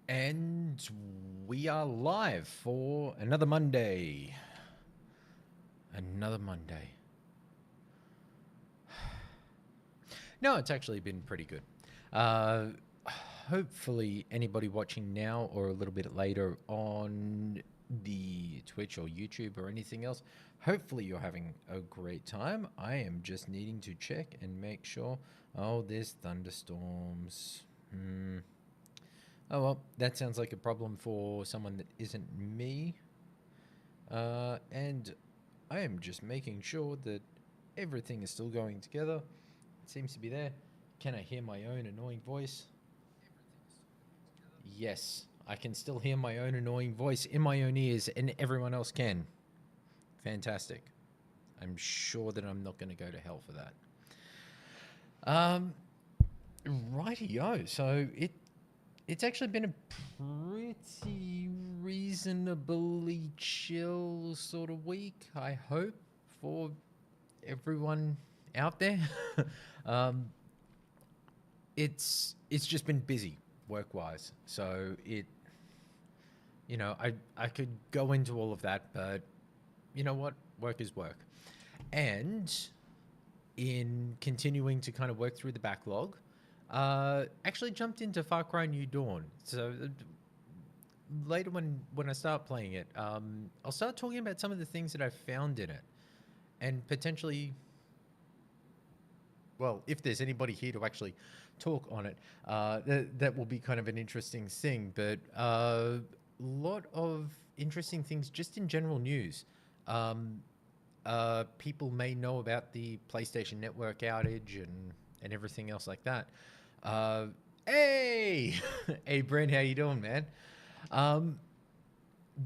And we are live for another Monday. Another Monday. No, it's actually been pretty good. Hopefully, anybody watching now or a little bit later on the Twitch or YouTube or anything else, hopefully you're having a great time. I am just needing to check and make sure. Oh, there's thunderstorms. Oh, well, that sounds like a problem for someone that isn't me. And I am just making sure that everything is still going together. It seems to be there. Can I hear my own annoying voice? Yes, I can still hear my own annoying voice in my own ears, and everyone else can. Fantastic. I'm sure that I'm not going to go to hell for that. Rightio. So it's actually been a pretty reasonably chill sort of week, I hope, for everyone out there. um, it's just been busy work-wise, so I could go into all of that, but you know what? Work is work. And in continuing to kind of work through the backlog, actually jumped into Far Cry New Dawn. So later when I start playing it, I'll start talking about some of the things that I've found in it, and potentially, well, if there's anybody here to actually talk on it, that will be kind of an interesting thing. But a lot of interesting things just in general news. People may know about the PlayStation Network outage and everything else like that. Hey, hey, Brent, how you doing, man?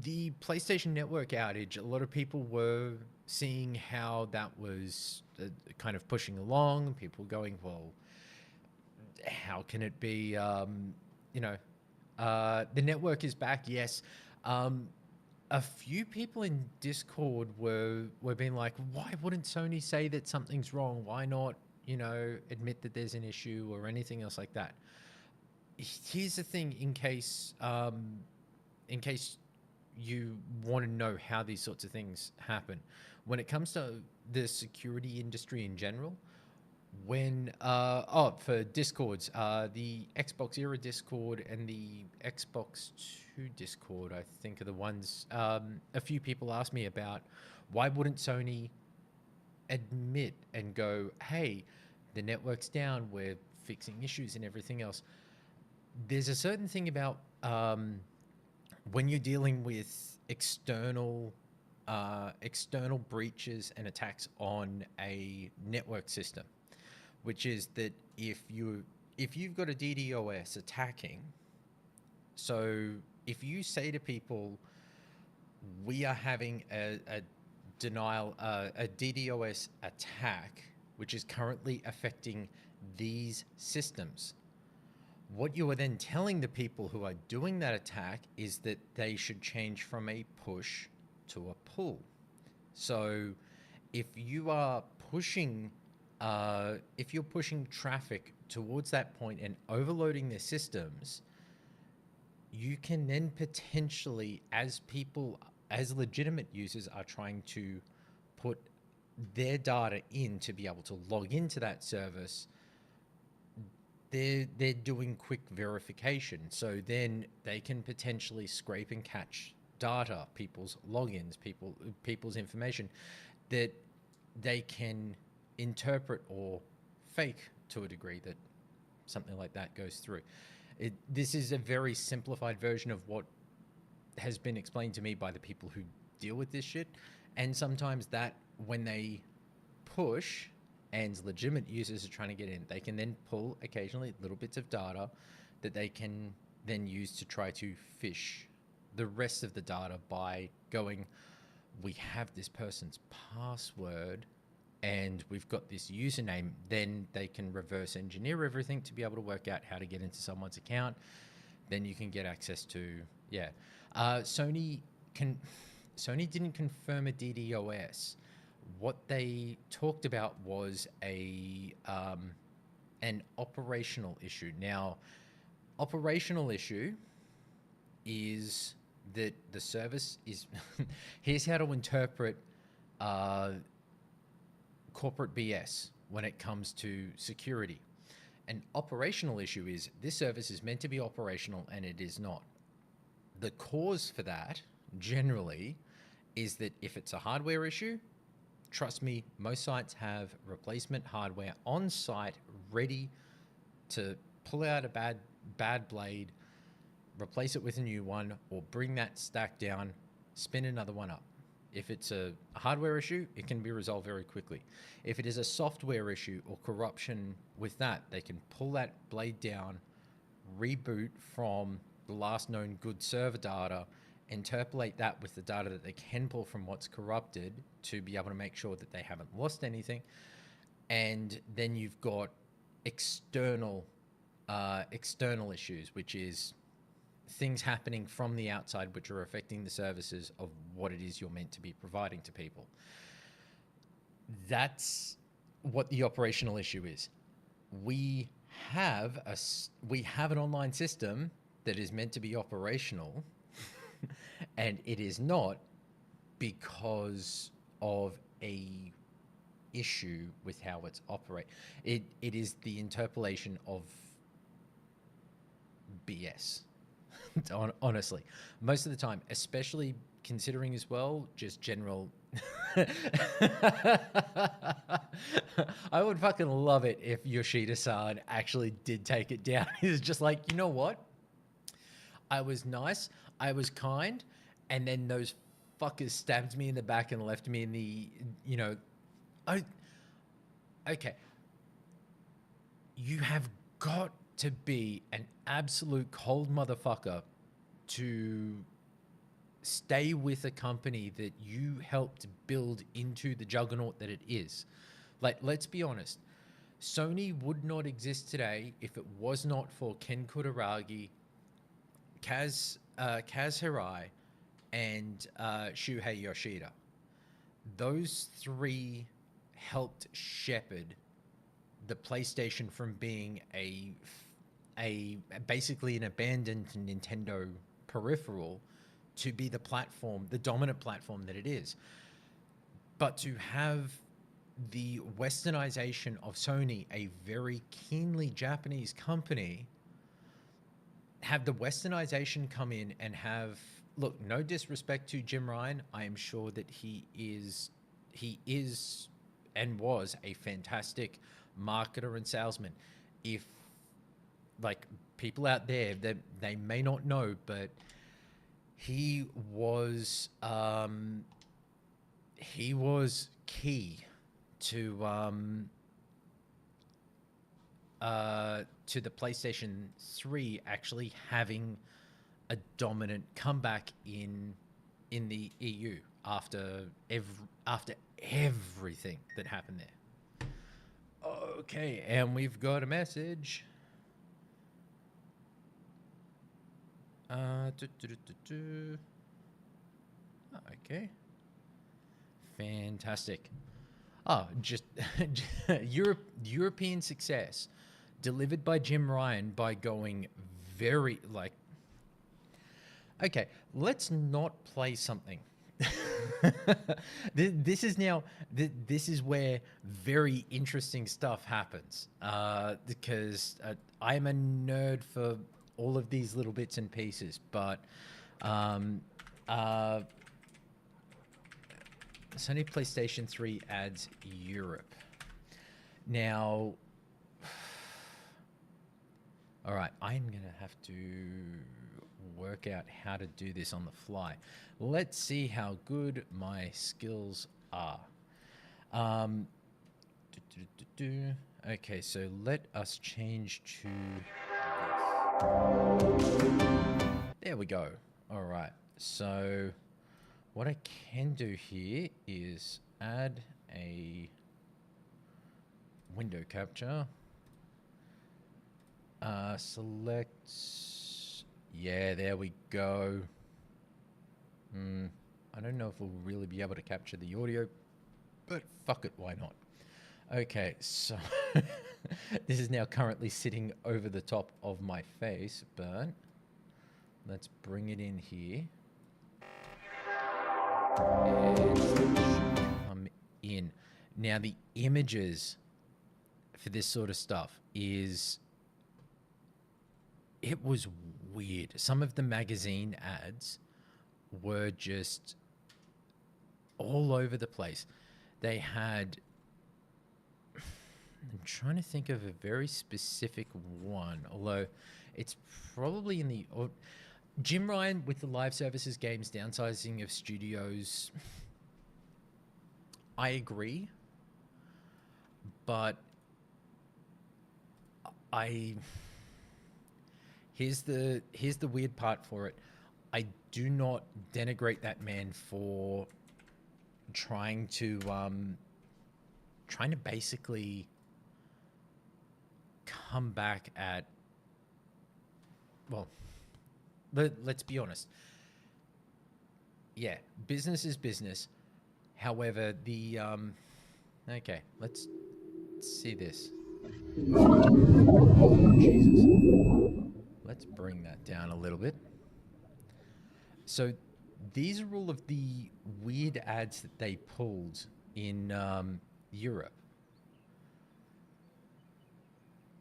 The PlayStation Network outage, a lot of people were seeing how that was kind of pushing along. People going, well, how can it be? The network is back, yes. A few people in Discord were being like, why wouldn't Sony say that something's wrong? Why not, admit that there's an issue or anything else like that? Here's the thing, in case you want to know how these sorts of things happen. When it comes to the security industry in general, for Discords, the Xbox Era Discord and the Xbox 2 Discord, I think, are the ones a few people asked me about. Why wouldn't Sony admit and go, hey, the network's down, we're fixing issues and everything else? There's a certain thing about when you're dealing with external breaches and attacks on a network system, which is that if you've got a DDoS attacking, so if you say to people, we are having a DDoS attack, which is currently affecting these systems, what you are then telling the people who are doing that attack is that they should change from a push to a pull. So if you are pushing traffic towards that point and overloading their systems, you can then potentially, as legitimate users are trying to put their data in to be able to log into that service, they're doing quick verification. So then they can potentially scrape and catch data, people's logins, people's information that they can interpret or fake to a degree that something like that goes through. This is a very simplified version of what has been explained to me by the people who deal with this shit. And sometimes that when they push and legitimate users are trying to get in, they can then pull occasionally little bits of data that they can then use to try to phish the rest of the data by going, we have this person's password and we've got this username. Then they can reverse engineer everything to be able to work out how to get into someone's account. Then you can get access to, Sony didn't confirm a DDoS. What they talked about was an operational issue. Now, Operational issue is that the service is. Here's how to interpret corporate BS when it comes to security. An operational issue is this service is meant to be operational and it is not. The cause for that generally is that if it's a hardware issue, trust me, most sites have replacement hardware on site ready to pull out a bad blade, replace it with a new one, or bring that stack down, spin another one up. If it's a hardware issue, it can be resolved very quickly. If it is a software issue or corruption with that, they can pull that blade down, reboot from the last known good server data, interpolate that with the data that they can pull from what's corrupted to be able to make sure that they haven't lost anything. And then you've got external issues, which is things happening from the outside which are affecting the services of what it is you're meant to be providing to people. That's what the operational issue is. We have an online system that is meant to be operational and it is not because of a issue with how it's operate. It is the interpolation of BS. Honestly, most of the time, especially considering as well, just general. I would fucking love it if Yoshida-san actually did take it down. He's just like, you know what? I was nice, I was kind, and then those fuckers stabbed me in the back and left me in the, okay. You have got to be an absolute cold motherfucker to stay with a company that you helped build into the juggernaut that it is. Like, let's be honest. Sony would not exist today if it was not for Ken Kutaragi, Kaz Hirai, and Shuhei Yoshida. Those three helped shepherd the PlayStation from being a basically an abandoned Nintendo peripheral to be the platform, the dominant platform that it is. But to have the westernization of Sony, a very keenly Japanese company, have the westernization come in and have, look, no disrespect to Jim Ryan, I am sure that he is and was a fantastic marketer and salesman. If, like, people out there that they may not know, but he was key to the PlayStation 3 actually having a dominant comeback in the EU after everything that happened there. Okay, and we've got a message. Okay. Fantastic. Oh, just European success delivered by Jim Ryan by going very, like, okay, let's not play something. This is where very interesting stuff happens, because I'm a nerd for all of these little bits and pieces, but Sony PlayStation 3 adds Europe. Now, all right, I'm going to have to work out how to do this on the fly. Let's see how good my skills are. Okay, so let us change to this. There we go. All right, so what I can do here is add a window capture. Select, yeah, there we go. I don't know if we'll really be able to capture the audio, but fuck it, why not? Okay, so this is now currently sitting over the top of my face, but let's bring it in here. And come in. Now, the images for this sort of stuff is... It was weird. Some of the magazine ads were just all over the place. They had... I'm trying to think of a very specific one, although it's probably in the... Jim Ryan with the live services games, downsizing of studios. I agree, but here's the weird part for it. I do not denigrate that man for trying to basically come back at... Well, let's be honest. Yeah, business is business. However, the okay, let's see this. Oh, Jesus. Let's bring that down a little bit. So these are all of the weird ads that they pulled in Europe.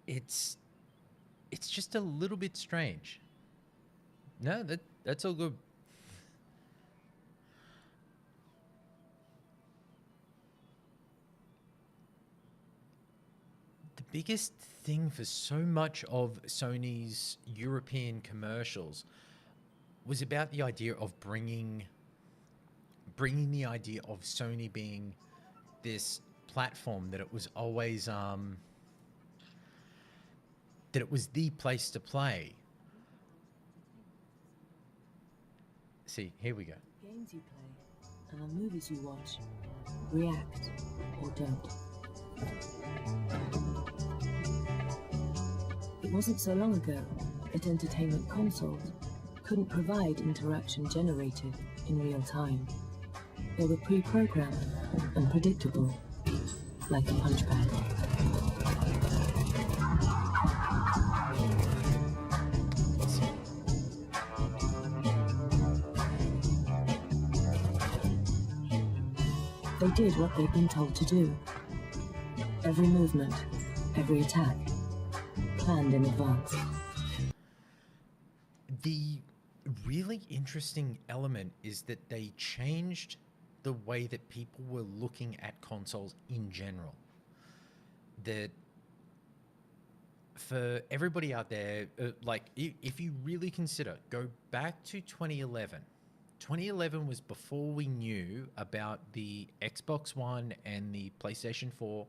It's just a little bit strange. No, that's all good. The biggest thing for so much of Sony's European commercials was about the idea of bringing the idea of Sony being this platform that it was always that it was the place to play. See, here we go. Games you play and the movies you watch, react or don't. It wasn't so long ago that entertainment consoles couldn't provide interaction generated in real time. They were pre-programmed and predictable, like a punchpad. They did what they'd been told to do. Every movement, every attack, planned in advance. The really interesting element is that they changed the way that people were looking at consoles in general. That for everybody out there, like if you really consider, go back to 2011. 2011 was before we knew about the Xbox One and the PlayStation 4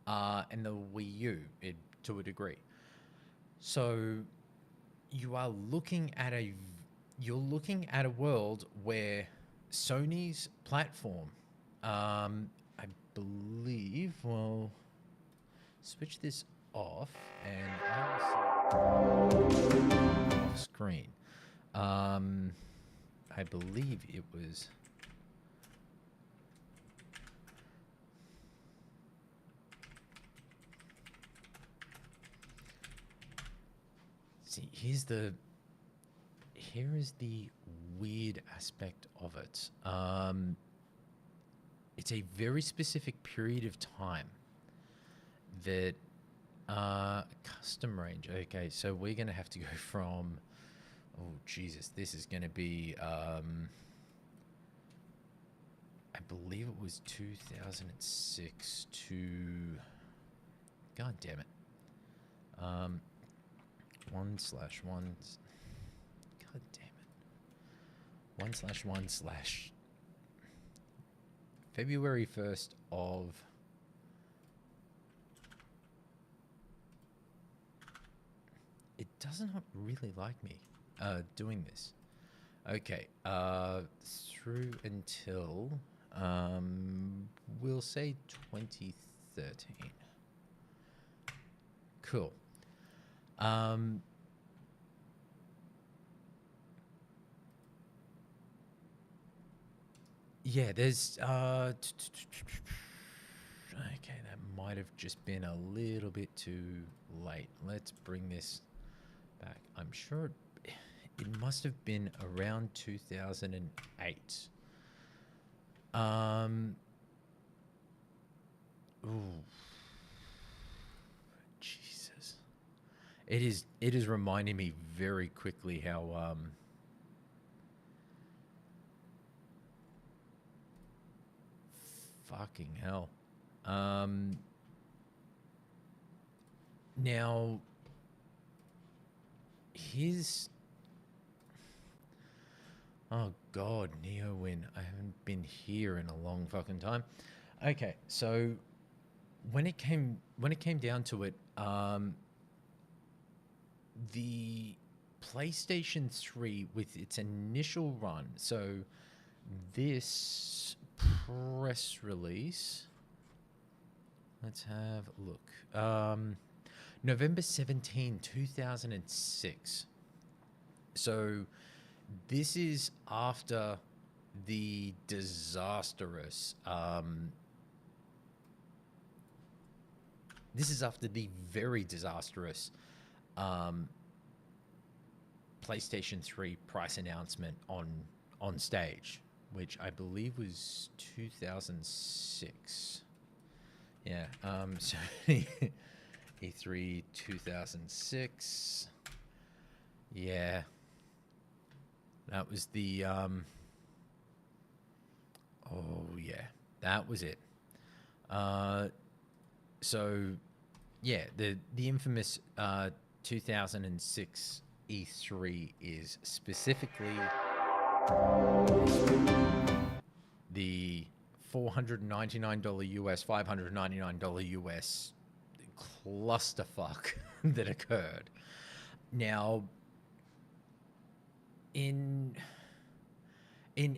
and the Wii U to a degree. So you're looking at a world where Sony's platform, I believe, well, switch this off and I will see off screen. I believe it was... See, here is the weird aspect of it. It's a very specific period of time that custom range. Okay, so we're going to have to go from... Oh, Jesus, this is going to be... I believe it was 2006 to... God damn it. 1/1... God damn it. 1/1/ February 1st of... It does not really like me doing this. Okay, through until we'll say 2013. Cool. Yeah, there's Okay, that might have just been a little bit too late. Let's bring this back. I'm sure it must have been around 2008. Ooh, Jesus. It is reminding me very quickly how fucking hell. Now his oh god, NeoWin. I haven't been here in a long fucking time. Okay, so when it came down to it, the PlayStation 3 with its initial run, so this press release, let's have a look. November 17, 2006. So this is after the disastrous this is after the very disastrous PlayStation 3 price announcement on stage, which I believe was 2006. Yeah, so E3 2006. Yeah, that was the oh yeah, that was it. So yeah, the infamous 2006 E3 is specifically the $499 US, $599 US clusterfuck that occurred. Now, in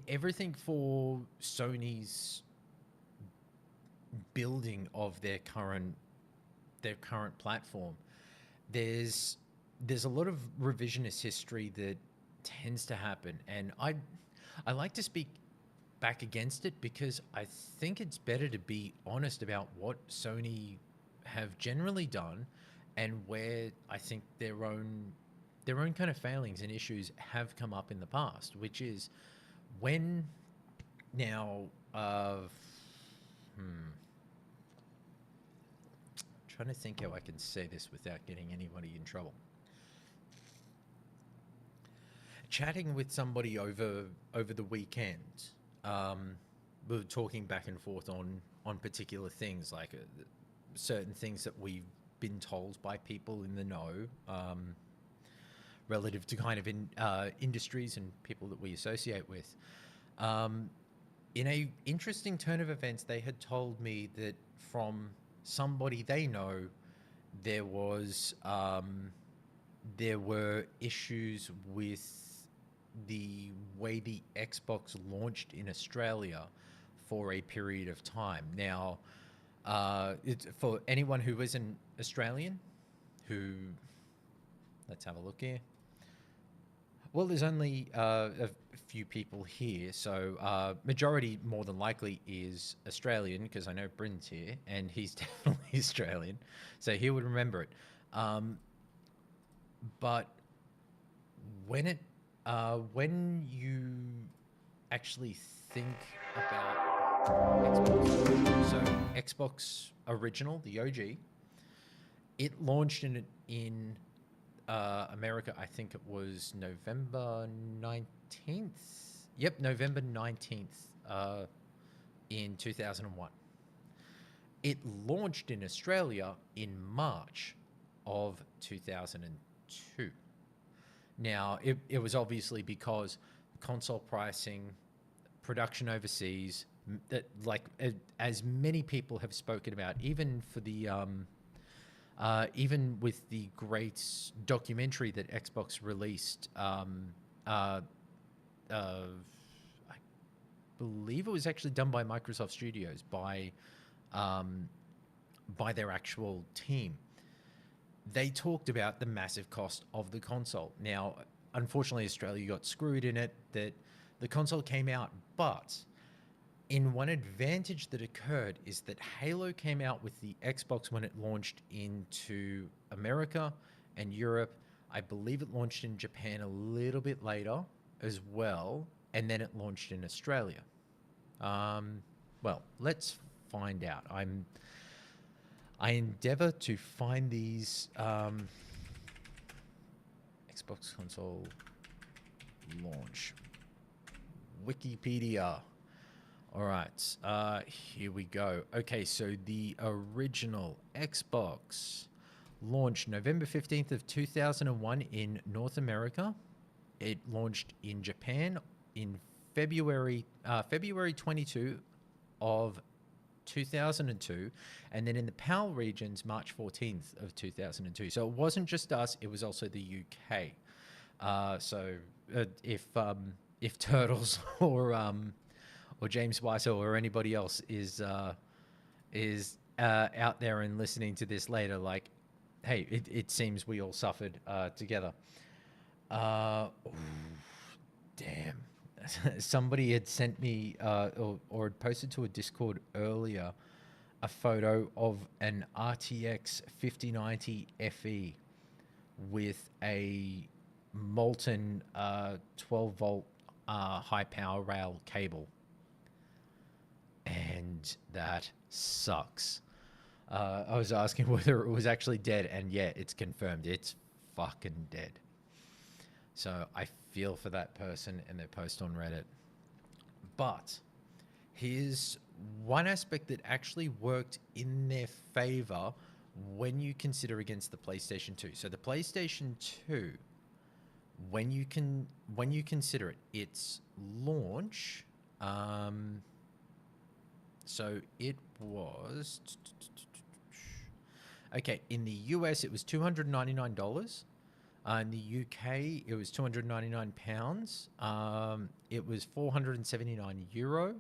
everything for Sony's building of their current platform, there's a lot of revisionist history that tends to happen, and I like to speak back against it because I think it's better to be honest about what Sony have generally done and where I think their own kind of failings and issues have come up in the past, which is when now trying to think how I can say this without getting anybody in trouble. Chatting with somebody over the weekend, we were talking back and forth on particular things, like certain things that we've been told by people in the know, relative to kind of industries and people that we associate with. In a interesting turn of events, they had told me that from somebody they know, there were issues with the way the Xbox launched in Australia for a period of time. Now, for anyone who isn't Australian, who, let's have a look here. Well, there's only a few people here, so majority more than likely is Australian, because I know Bryn's here, and he's definitely Australian, so he would remember it. But when you actually think about Xbox, so Xbox original, the OG, it launched in America, I think it was November 19th. Yep, November 19th in 2001. It launched in Australia in March of 2002. Now, it was obviously because console pricing, production overseas, that, like, as many people have spoken about, even for the even with the great documentary that Xbox released, I believe it was actually done by Microsoft Studios, by their actual team. They talked about the massive cost of the console. Now, unfortunately, Australia got screwed in it, that the console came out, but in one advantage that occurred is that Halo came out with the Xbox when it launched into America and Europe. I believe it launched in Japan a little bit later as well, and then it launched in Australia. Well, let's find out. I endeavor to find these Xbox console launch. Wikipedia. All right, here we go. Okay, so the original Xbox launched November 15th of 2001 in North America. It launched in Japan in February 22 of 2002, and then in the PAL regions, March 14th of 2002. So it wasn't just us; it was also the UK. If Turtles or James Weissel or anybody else is out there and listening to this later, like, hey, it seems we all suffered together. Ooh, damn. Somebody had sent me or had posted to a Discord earlier a photo of an RTX 5090 FE with a molten 12 volt high power rail cable. And that sucks. I was asking whether it was actually dead, and yeah, it's confirmed. It's fucking dead. So I feel for that person and their post on Reddit. But here's one aspect that actually worked in their favor when you consider against the PlayStation 2. So the PlayStation 2, when you consider it, its launch, so it was okay. In the US, it was $299. In the UK, it was £299. It was €479.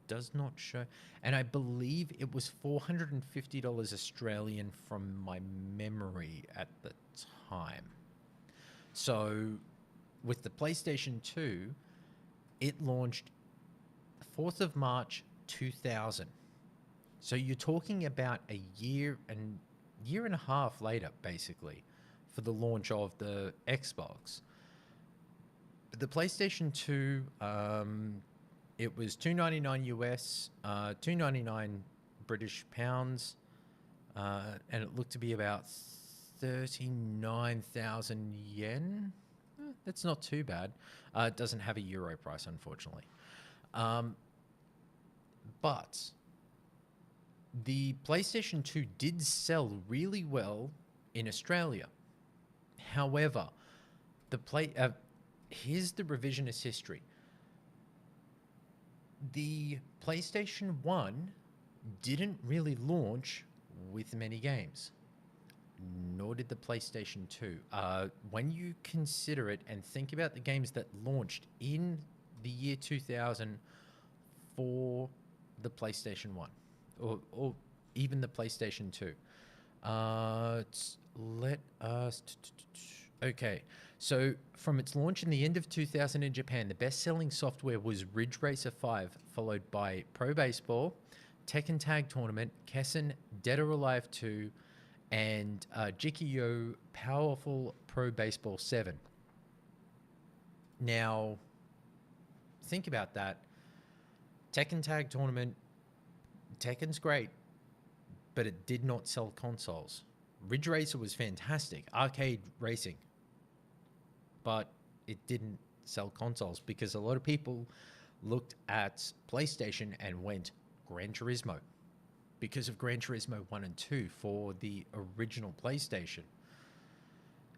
Does not show, and I believe it was $450 Australian from my memory at the time. So, with the PlayStation 2, it launched 4th of March 2000. So you're talking about a year and a half later, basically, for the launch of the Xbox. The PlayStation 2, it was $299 US, 299 British pounds, and it looked to be about 39,000 yen. That's not too bad. It doesn't have a euro price, unfortunately. But the PlayStation 2 did sell really well in Australia. However, here's the revisionist history. The PlayStation 1 didn't really launch with many games, nor did the PlayStation 2. When you consider it and think about the games that launched in the year 2000 for the PlayStation 1, or even the PlayStation 2. Let us... Okay, so from its launch in the end of 2000 in Japan, the best-selling software was Ridge Racer 5, followed by Pro Baseball, Tekken Tag Tournament, Kessen, Dead or Alive 2, and Jikyo Powerful Pro Baseball 7. Now, think about that. Tekken Tag Tournament, Tekken's great, but it did not sell consoles. Ridge Racer was fantastic, arcade racing, but it didn't sell consoles because a lot of people looked at PlayStation and went Gran Turismo because of Gran Turismo 1 and 2 for the original PlayStation.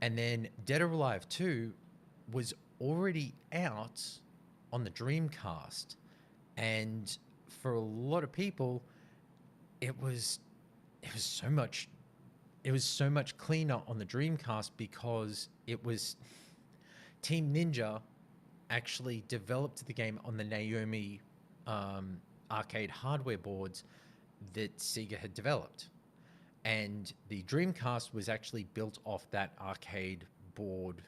And then Dead or Alive 2 was already out on the Dreamcast. And for a lot of people, it was so much cleaner on the Dreamcast because it was Team Ninja actually developed the game on the Naomi arcade hardware boards that Sega had developed. And the Dreamcast was actually built off that arcade board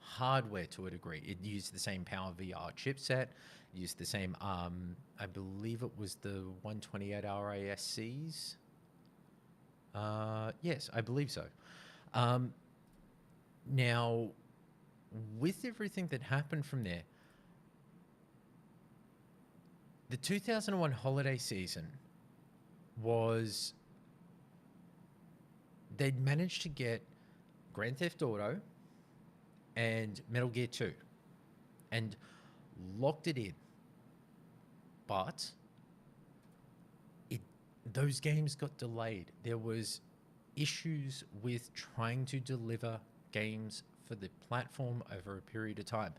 hardware to a degree. It used the same Power VR chipset, used the same, I believe it was the 128 RASCs. Yes, I believe so. Now, with everything that happened from there, the 2001 holiday season was, they'd managed to get Grand Theft Auto and Metal Gear 2 and locked it in. But those games got delayed. There was issues with trying to deliver games for the platform over a period of time.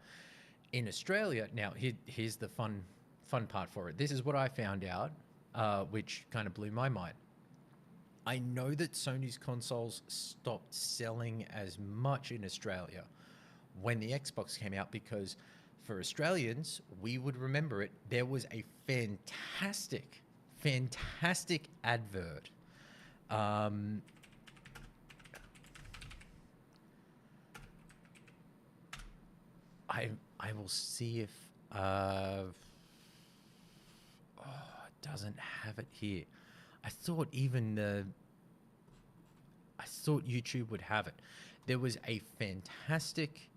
In Australia, now here's the fun part for it. This is what I found out, which kind of blew my mind. I know that Sony's consoles stopped selling as much in Australia when the Xbox came out, because for Australians, we would remember it, there was a fantastic advert. I will see if it doesn't have it here. I thought YouTube would have it. There was a fantastic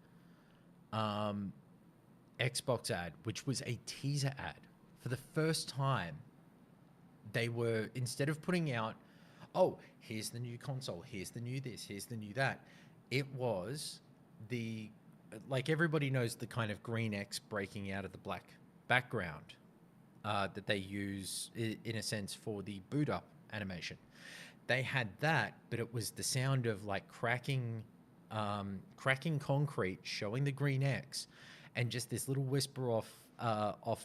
Xbox ad, which was a teaser ad. For the first time, they were, instead of putting out, oh, here's the new console, here's the new this, here's the new that, it was the, like everybody knows, the kind of green X breaking out of the black background that they use in a sense for the boot up animation. They had that, but it was the sound of like cracking concrete, showing the green X, and just this little whisper off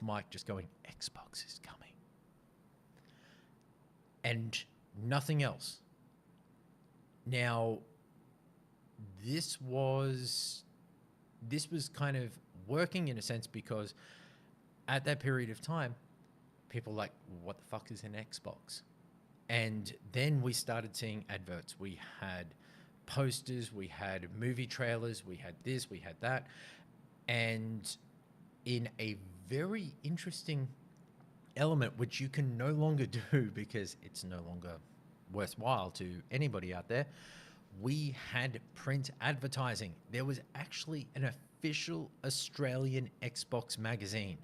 mic just going, Xbox is coming. And nothing else. Now, this was kind of working in a sense, because at that period of time, people were like, what the fuck is an Xbox? And then we started seeing adverts. We had posters, we had movie trailers, we had this, we had that. And in a very interesting element, which you can no longer do because it's no longer worthwhile to anybody out there, we had print advertising. There was actually an official Australian Xbox magazine.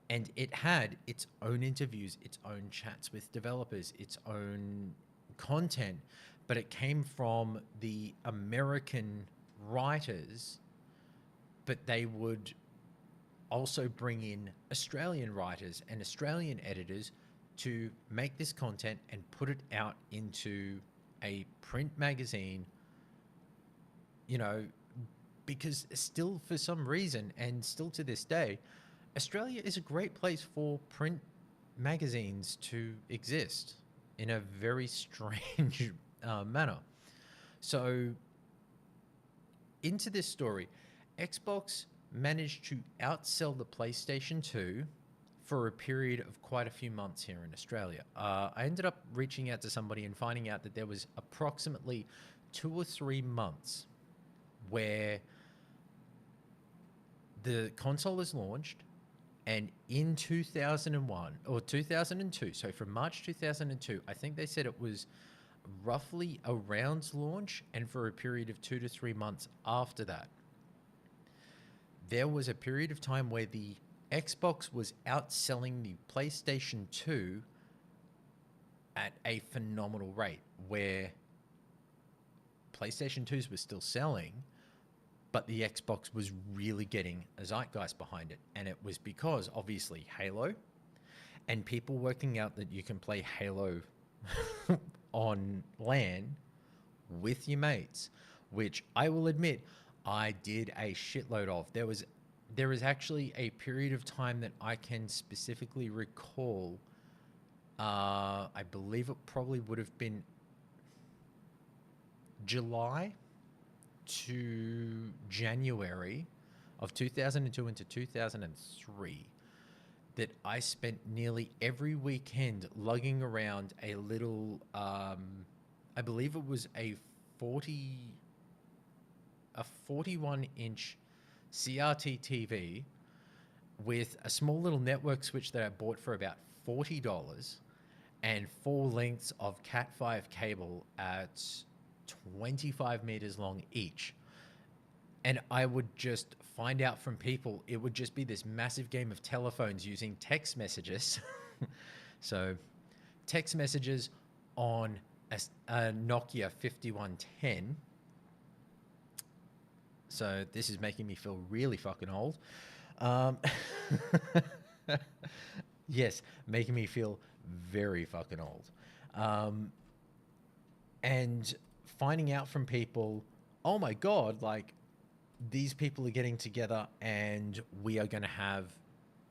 And it had its own interviews, its own chats with developers, its own content, but it came from the American writers, but they would also bring in Australian writers and Australian editors to make this content and put it out into a print magazine, you know, because still for some reason, and still to this day, Australia is a great place for print magazines to exist in a very strange manner. So into this story, Xbox managed to outsell the PlayStation 2 for a period of quite a few months here in Australia. I ended up reaching out to somebody and finding out that there was approximately 2 or 3 months where the console is launched, and in 2001 or 2002, so from March 2002, I think they said it was roughly around launch, and for a period of 2 to 3 months after that, there was a period of time where the Xbox was outselling the PlayStation 2 at a phenomenal rate, where PlayStation 2s were still selling, but the Xbox was really getting a zeitgeist behind it. And it was because, obviously, Halo, and people working out that you can play Halo on LAN with your mates, which I will admit I did a shitload of. There is actually a period of time that I can specifically recall. I believe it probably would have been July to January of 2002 into 2003 that I spent nearly every weekend lugging around a little, I believe it was a 40 a 41-inch CRT TV with a small little network switch that I bought for about $40 and 4 lengths of Cat5 cable at 25 meters long each. And I would just find out from people, it would just be this massive game of telephones using text messages. So text messages on a Nokia 5110. So this is making me feel really fucking old. Yes, making me feel very fucking old. And finding out from people, oh my God, like these people are getting together and we are going to have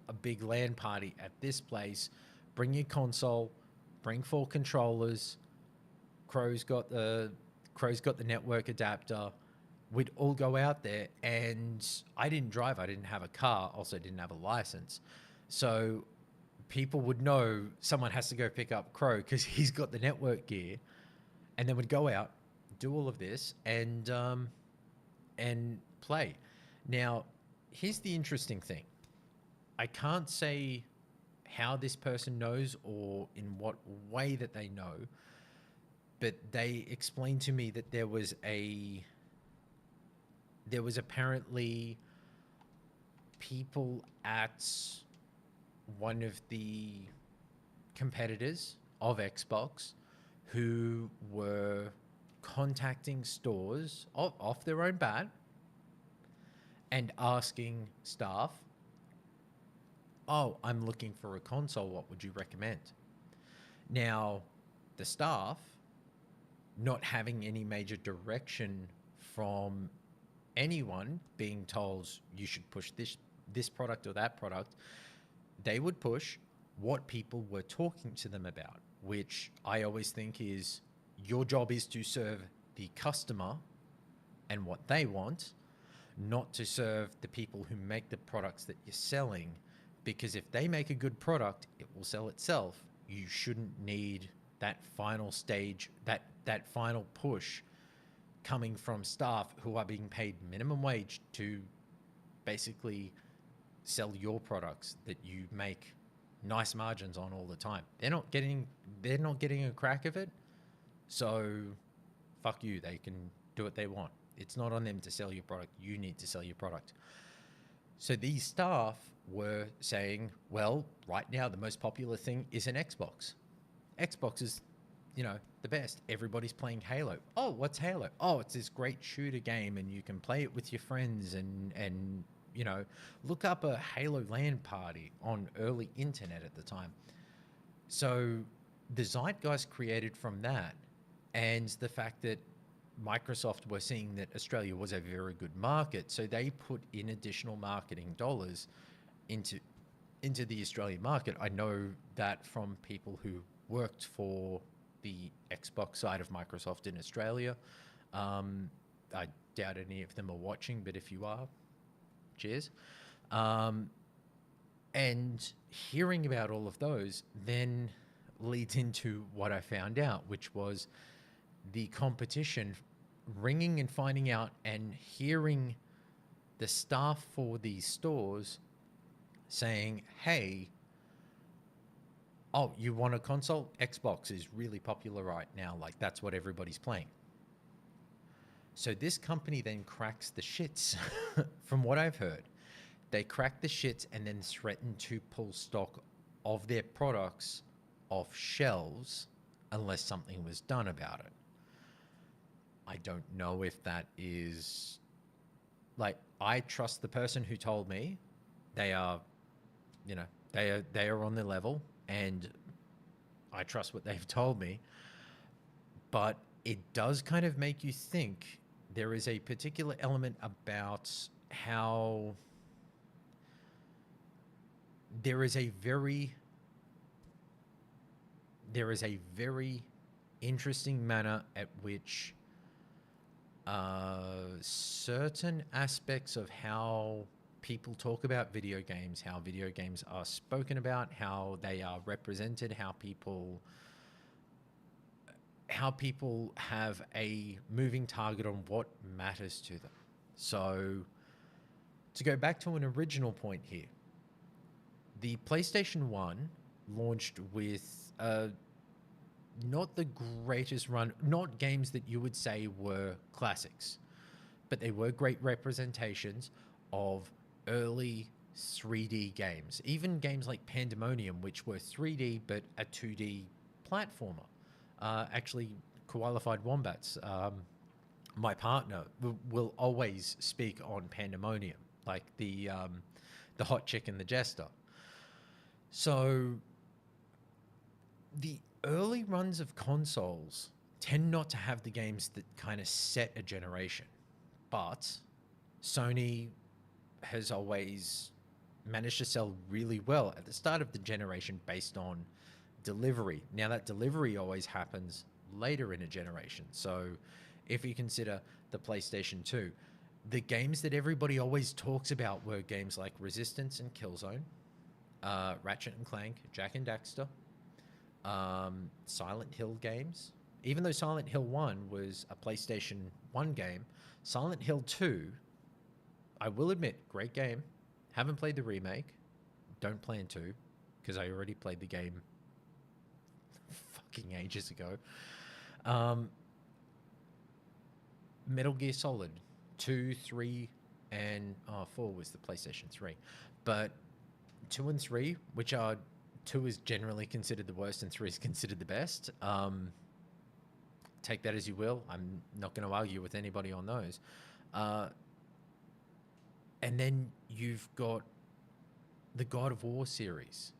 a big LAN party at this place. Bring your console, bring 4 controllers. Crow's got the network adapter. We'd all go out there, and I didn't drive. I didn't have a car. Also didn't have a license. So people would know someone has to go pick up Crow because he's got the network gear, and then would go out, do all of this, and play. Now, here's the interesting thing. I can't say how this person knows or in what way that they know, but they explained to me that there was apparently people at one of the competitors of Xbox who were contacting stores off their own bat and asking staff, oh, I'm looking for a console, what would you recommend? Now, the staff, not having any major direction from anyone, being told you should push this product or that product, they would push what people were talking to them about, which I always think is your job is to serve the customer and what they want, not to serve the people who make the products that you're selling, because if they make a good product, it will sell itself. You shouldn't need that final stage, that final push coming from staff who are being paid minimum wage to basically sell your products that you make nice margins on all the time. They're not getting a crack of it. So fuck you. They can do what they want. It's not on them to sell your product. You need to sell your product. So these staff were saying, well, right now the most popular thing is an Xbox. Xbox is, the best. Everybody's playing Halo. Oh, what's Halo? Oh, it's this great shooter game and you can play it with your friends and look up a Halo LAN party on early internet at the time. So the zeitgeist created from that, and the fact that Microsoft were seeing that Australia was a very good market, so they put in additional marketing dollars into the Australian market. I know that from people who worked for the Xbox side of Microsoft in Australia. I doubt any of them are watching, but if you are, cheers. And hearing about all of those then leads into what I found out, which was the competition, ringing and finding out and hearing the staff for these stores saying, hey, oh, you want a console? Xbox is really popular right now. Like, that's what everybody's playing. So this company then cracks the shits, from what I've heard. They crack the shits and then threaten to pull stock of their products off shelves unless something was done about it. I don't know if that is... Like, I trust the person who told me. They are, they are on their level, and I trust what they've told me. But it does kind of make you think there is a particular element about how there is a very interesting manner at which certain aspects of how people talk about video games, how video games are spoken about, how they are represented, how people have a moving target on what matters to them. So, to go back to an original point here, the PlayStation 1 launched with not the greatest run, not games that you would say were classics, but they were great representations of early 3D games. Even games like Pandemonium, which were 3D but a 2D platformer. Actually, Qualified Wombats, my partner, will always speak on Pandemonium, like the hot chick and the jester. So the early runs of consoles tend not to have the games that kind of set a generation, but Sony has always managed to sell really well at the start of the generation based on delivery. Now, that delivery always happens later in a generation. So if you consider the PlayStation 2, the games that everybody always talks about were games like Resistance and Killzone, Ratchet and Clank, Jak and Daxter, Silent Hill games. Even though Silent Hill 1 was a PlayStation 1 game, Silent Hill 2, I will admit, great game. Haven't played the remake. Don't plan to, because I already played the game fucking ages ago. Metal Gear Solid 2, 3, and 4 was the PlayStation 3. But 2 and 3, which are 2 is generally considered the worst and 3 is considered the best. Take that as you will. I'm not going to argue with anybody on those. And then you've got the God of War series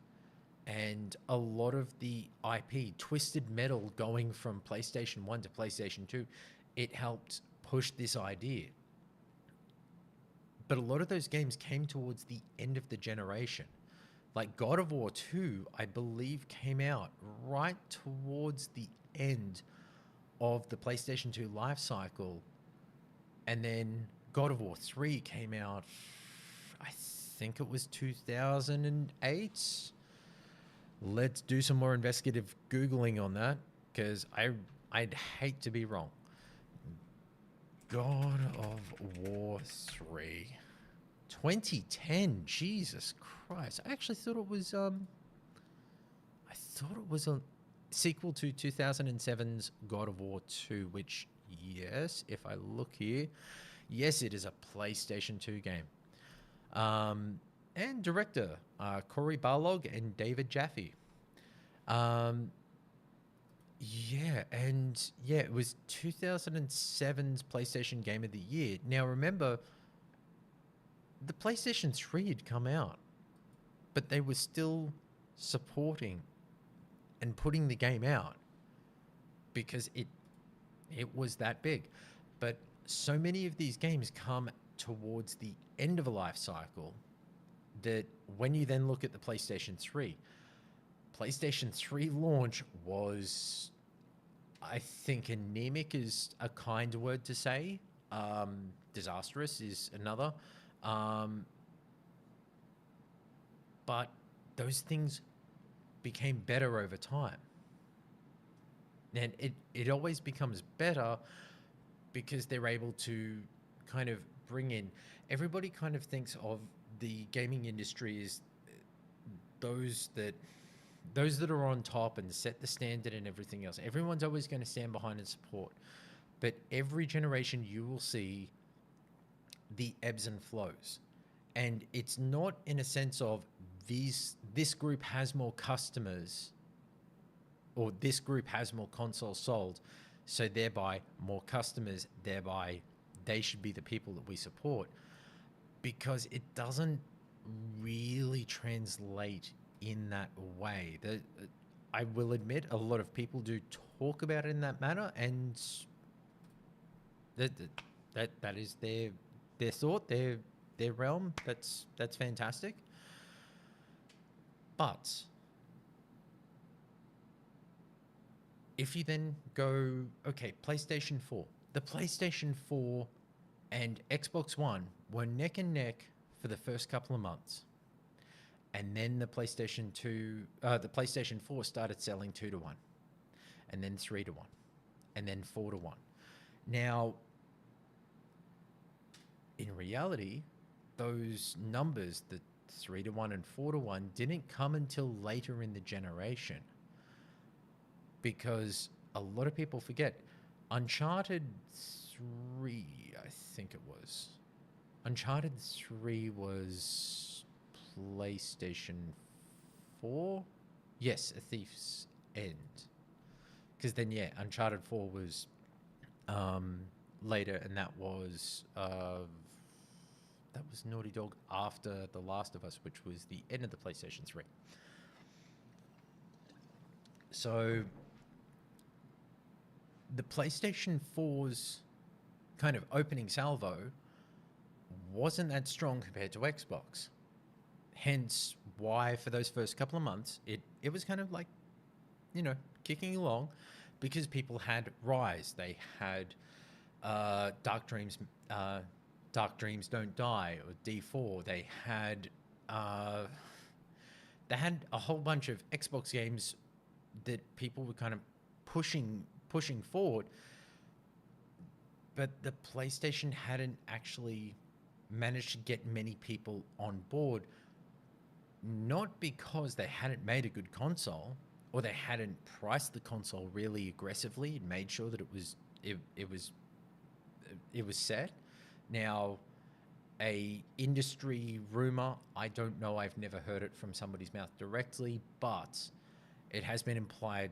and a lot of the IP, Twisted Metal, going from PlayStation 1 to PlayStation 2, it helped push this idea. But a lot of those games came towards the end of the generation. Like God of War 2, I believe, came out right towards the end of the PlayStation 2 life cycle. And then God of War 3 came out, I think it was 2008. Let's do some more investigative Googling on that, because I'd hate to be wrong. God of War 3. 2010. Jesus Christ. I actually thought it was a sequel to 2007's God of War 2, which, yes, if I look here, yes, it is a PlayStation 2 game. And director, Cory Barlog and David Jaffe. It was 2007's PlayStation Game of the Year. Now, remember, the PlayStation 3 had come out, but they were still supporting and putting the game out because it was that big. But so many of these games come towards the end of a life cycle that when you then look at the PlayStation 3 launch was, I think, anemic is a kind word to say. Disastrous is another. But those things became better over time. And it always becomes better because they're able to kind of bring in, everybody kind of thinks of the gaming industry as those that are on top and set the standard and everything else. Everyone's always going to stand behind and support. But every generation you will see the ebbs and flows. And it's not in a sense of this group has more customers or this group has more consoles sold, so thereby more customers, thereby they should be the people that we support, because it doesn't really translate in that way. I will admit a lot of people do talk about it in that manner, and that is their thought, their realm. That's fantastic. But if you then go, okay, PlayStation 4. The PlayStation 4 and Xbox One were neck and neck for the first couple of months. And then the PlayStation 4 started selling 2-1, and then 3-1, and then 4-1. Now, in reality, those numbers, the 3-1 and 4-1, didn't come until later in the generation, because a lot of people forget Uncharted 3, I think it was. Uncharted 3 was PlayStation 4? Yes, A Thief's End. Because then, yeah, Uncharted 4 was later, and that was Naughty Dog after The Last of Us, which was the end of the PlayStation 3. So the PlayStation 4's kind of opening salvo wasn't that strong compared to Xbox. Hence why for those first couple of months, it was kind of like, kicking along, because people had Rise, they had Dark Dreams Don't Die, or D4. They had a whole bunch of Xbox games that people were kind of pushing forward, but the PlayStation hadn't actually managed to get many people on board, not because they hadn't made a good console or they hadn't priced the console really aggressively and made sure that it was set. Now, a industry rumor, I don't know, I've never heard it from somebody's mouth directly, but it has been implied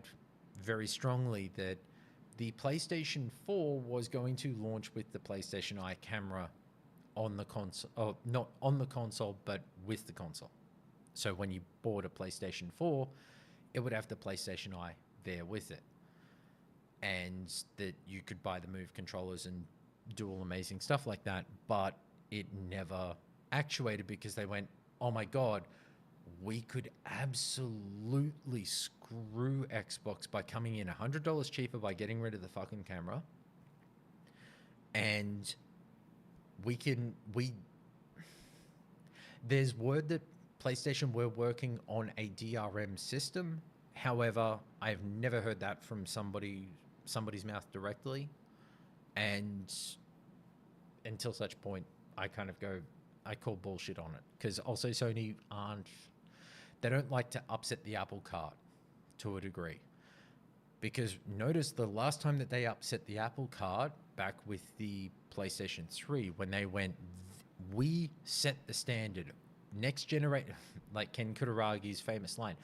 very strongly that the PlayStation 4 was going to launch with the PlayStation Eye camera on the console, not on the console, but with the console. So when you bought a PlayStation 4, it would have the PlayStation Eye there with it. And that you could buy the Move controllers and do all amazing stuff like that, but it never actuated, because they went, oh my God, we could absolutely screw Xbox by coming in $100 cheaper by getting rid of the fucking camera. And there's word that PlayStation were working on a DRM system. However, I've never heard that from somebody's mouth directly. And until such point, I call bullshit on it. Because also Sony they don't like to upset the apple cart to a degree. Because notice the last time that they upset the apple cart, back with the PlayStation 3, when they went, we set the standard. Next generation, like Ken Kutaragi's famous line,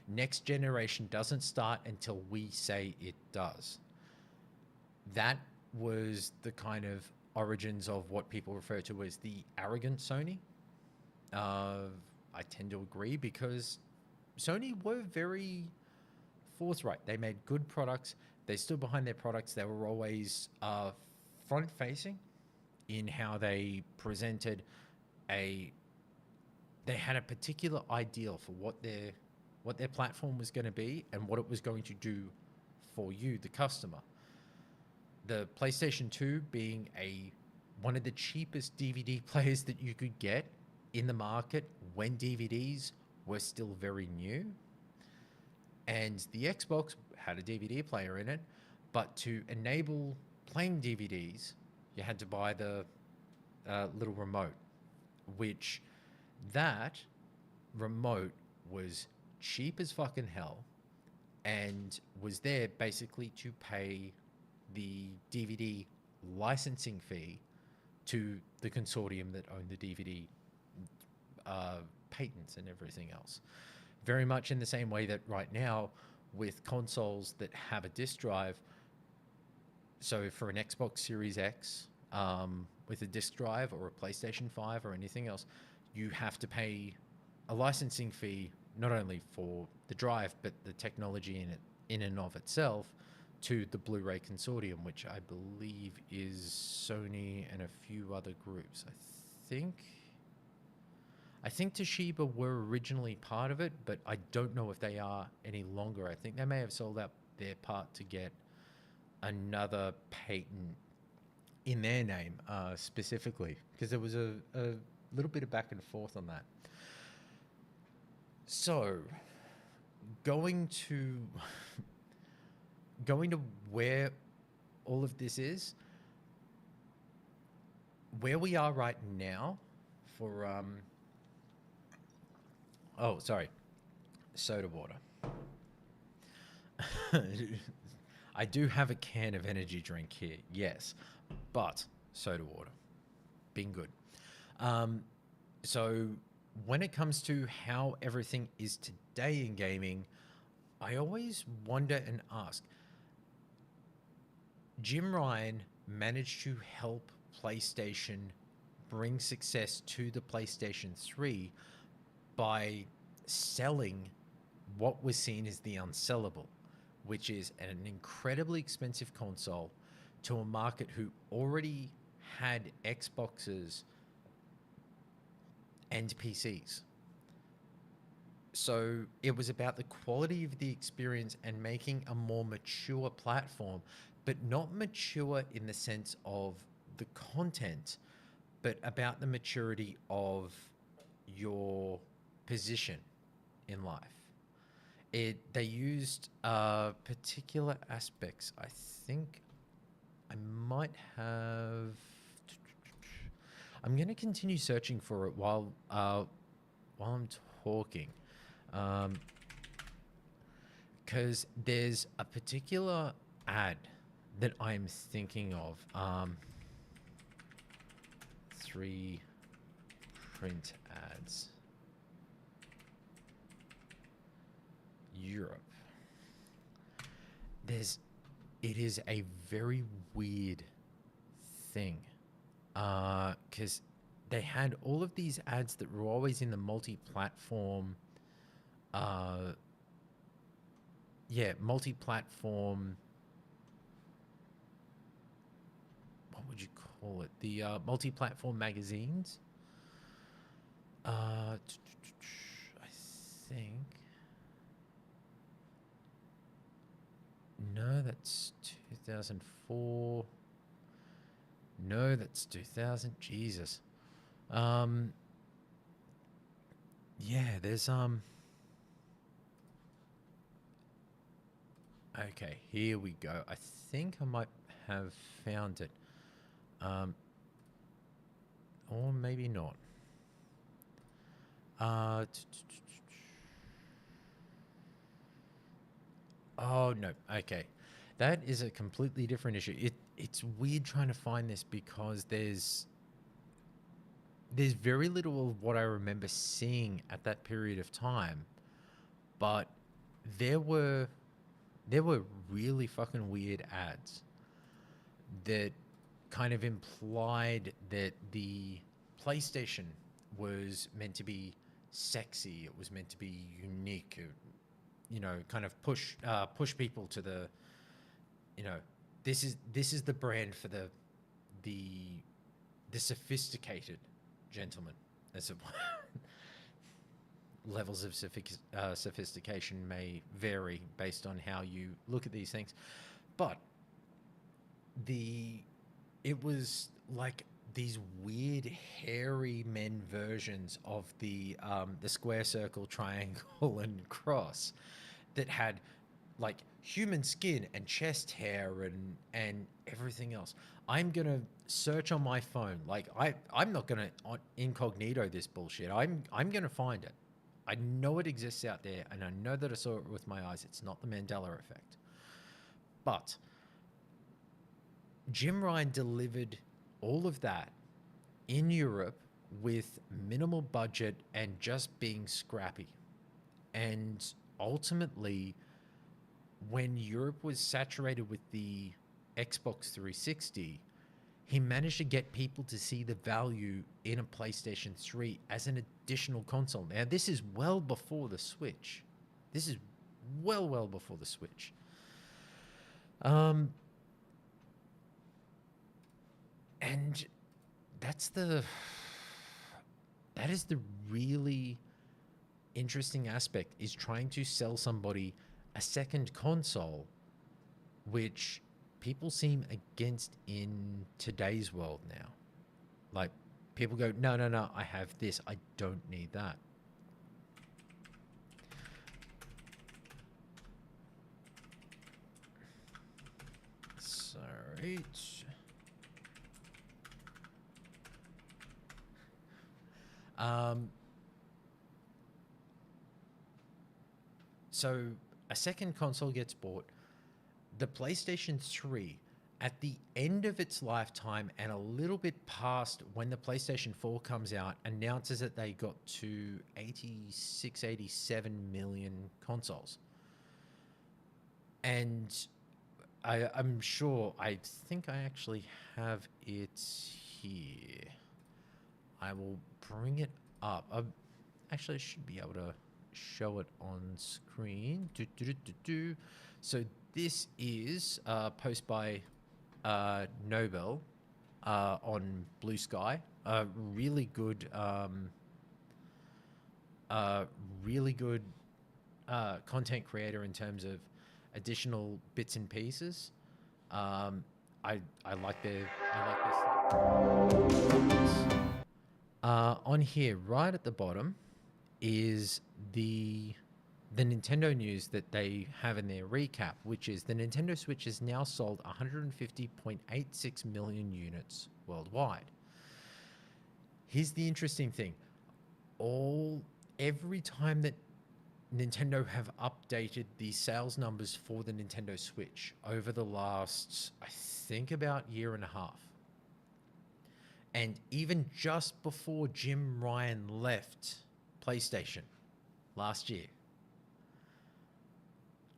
next generation doesn't start until we say it does. That was the kind of origins of what people refer to as the arrogant Sony. I tend to agree, because Sony were very forthright. They made good products. They stood behind their products. They were always front-facing in how they presented they had a particular ideal for what their platform was going to be and what it was going to do for you, the customer. The PlayStation 2 being one of the cheapest DVD players that you could get in the market when DVDs were still very new. And the Xbox had a DVD player in it, but to enable playing DVDs, you had to buy the little remote, which that remote was cheap as fucking hell and was there basically to pay the DVD licensing fee to the consortium that owned the DVD patents and everything else. Very much in the same way that right now with consoles that have a disk drive, so for an Xbox Series X with a disk drive or a PlayStation 5 or anything else, you have to pay a licensing fee not only for the drive but the technology in and of itself to the Blu-ray consortium, which I believe is Sony and a few other groups. I think Toshiba were originally part of it, but I don't know if they are any longer. I think they may have sold out their part to get another patent in their name specifically, because there was a little bit of back and forth on that. So, going to where all of this is, where we are right now for oh, sorry, soda water. I do have a can of energy drink here, yes, but soda water, being good. So when it comes to how everything is today in gaming, I always wonder and ask, Jim Ryan managed to help PlayStation bring success to the PlayStation 3 by selling what was seen as the unsellable, which is an incredibly expensive console to a market who already had Xboxes and PCs. So it was about the quality of the experience and making a more mature platform, but not mature in the sense of the content, but about the maturity of your position in life. They used particular aspects. I think I might have. I'm going to continue searching for it while I'm talking, because there's a particular ad that I'm thinking of. 3 print ads. Europe. It is a very weird thing, because they had all of these ads that were always in the multi-platform, multi-platform. What would you call it? The multi-platform magazines. I think. No, that's 2004. No, that's 2000. Jesus. Yeah, there's okay, here we go. I think I might have found it. Or maybe not. Oh no, okay. That is a completely different issue. It's weird trying to find this because there's very little of what I remember seeing at that period of time, but there were really fucking weird ads that kind of implied that the PlayStation was meant to be sexy. It was meant to be unique. Kind of push people to the, this is the brand for the sophisticated gentleman. As a levels of sophistication may vary based on how you look at these things, but it was like these weird hairy men versions of the square, circle, triangle, and cross that had like human skin and chest hair and everything else. I'm gonna search on my phone. Like I'm not gonna incognito this bullshit. I'm gonna find it. I know it exists out there, and I know that I saw it with my eyes. It's not the Mandela effect. But Jim Ryan delivered all of that in Europe with minimal budget and just being scrappy. And ultimately, when Europe was saturated with the Xbox 360, he managed to get people to see the value in a PlayStation 3 as an additional console. Now, this is well before the Switch. This is well before the Switch. And that is the really interesting aspect, is trying to sell somebody a second console, which people seem against in today's world now. Like, people go, no, I have this, I don't need that. Sorry. So a second console gets bought. The PlayStation 3, at the end of its lifetime and a little bit past when the PlayStation 4 comes out, announces that they got to 86, 87 million consoles. And I'm sure, I think I actually have it here. I will bring it up. Actually, I should be able to show it on screen. So this is a post by Nobel on Blue Sky. Really good, content creator in terms of additional bits and pieces. I like their stuff. On here, right at the bottom, is the Nintendo news that they have in their recap, which is the Nintendo Switch has now sold 150.86 million units worldwide. Here's the interesting thing. Every time that Nintendo have updated the sales numbers for the Nintendo Switch over the last, I think, about year and a half. And even just before Jim Ryan left PlayStation last year,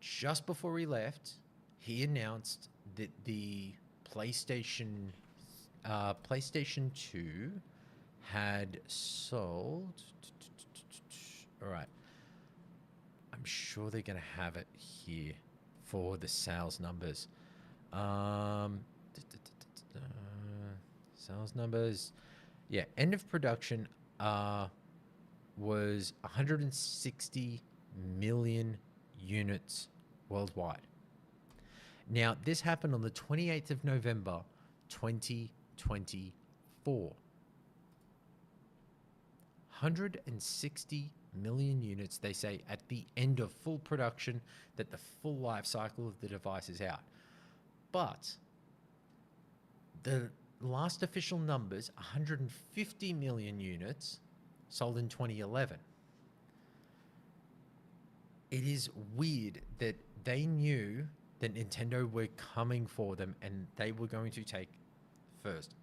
just before he left, he announced that the PlayStation 2 had sold. All right. I'm sure they're going to have it here for the sales numbers. Sales numbers. Yeah, end of production was 160 million units worldwide. Now, this happened on the 28th of November, 2024. 160 million units, they say, at the end of full production, that the full life cycle of the device is out. But the last official numbers, 150 million units sold in 2011. It is weird that they knew that Nintendo were coming for them and they were going to take first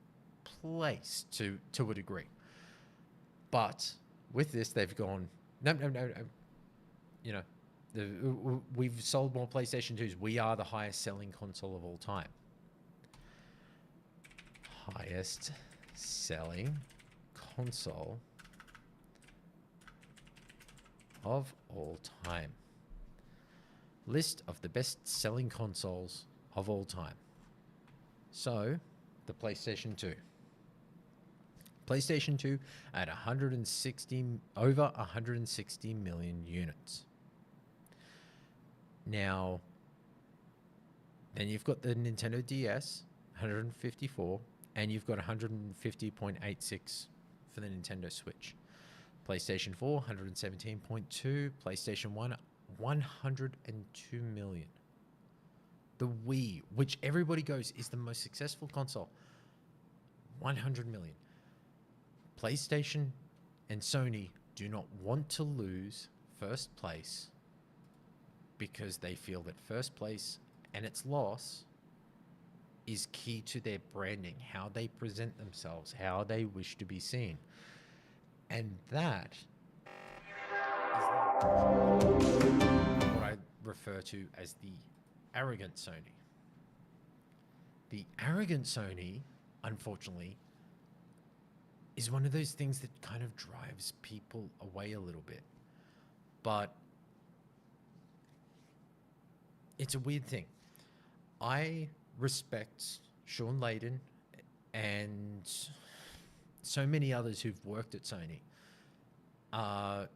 place to a degree. But with this, they've gone, no. You know, we've sold more PlayStation 2s. We are the highest selling console of all time. Highest selling console of all time. List of the best selling consoles of all time. So, the PlayStation 2. PlayStation 2 at over 160 million units. Now, then you've got the Nintendo DS, 154, and you've got 150.86 for the Nintendo Switch. PlayStation 4, 117.2. PlayStation 1, 102 million. The Wii, which everybody goes is the most successful console, 100 million. PlayStation and Sony do not want to lose first place because they feel that first place and its loss is key to their branding, how they present themselves, how they wish to be seen. And that is what I refer to as the arrogant Sony. The arrogant Sony, unfortunately, is one of those things that kind of drives people away a little bit. But it's a weird thing. I respect Sean Layden and so many others who've worked at Sony,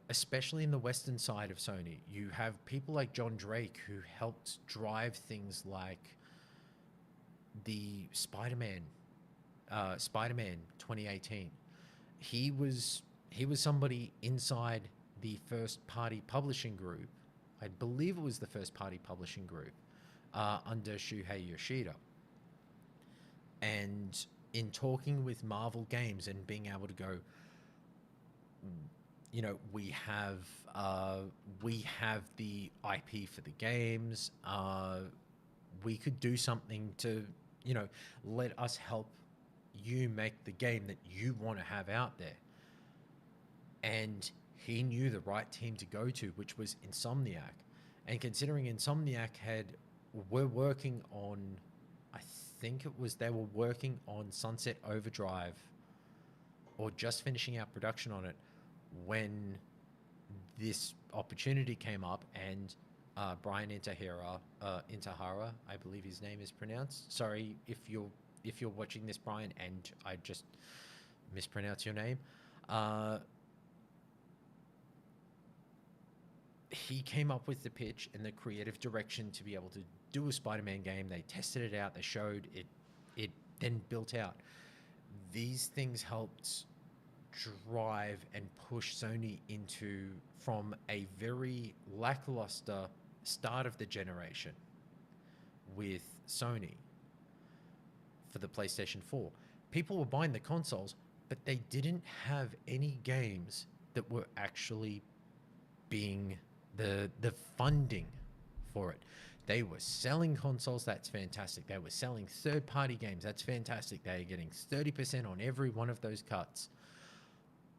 especially in the Western side of Sony. You have people like John Drake who helped drive things like the Spider-Man 2018. He was somebody inside the first party publishing group. I believe it was the first party publishing group under Shuhei Yoshida. And in talking with Marvel Games and being able to go, you know, we have the IP for the games. We could do something to, you know, let us help you make the game that you want to have out there. And he knew the right team to go to, which was Insomniac. And considering Insomniac were working on, I think it was, they were working on Sunset Overdrive, or just finishing out production on it, when this opportunity came up, and Brian Intahara, I believe his name is pronounced. Sorry if you're watching this, Brian, and I just mispronounce your name. He came up with the pitch and the creative direction to be able to do a Spider-Man game. They tested it out. They showed it. It then built out. These things helped drive and push Sony from a very lackluster start of the generation with Sony for the PlayStation 4. People were buying the consoles, but they didn't have any games that were actually being the funding for it. They were selling consoles, that's fantastic. They were selling third-party games, that's fantastic. They are getting 30% on every one of those cuts.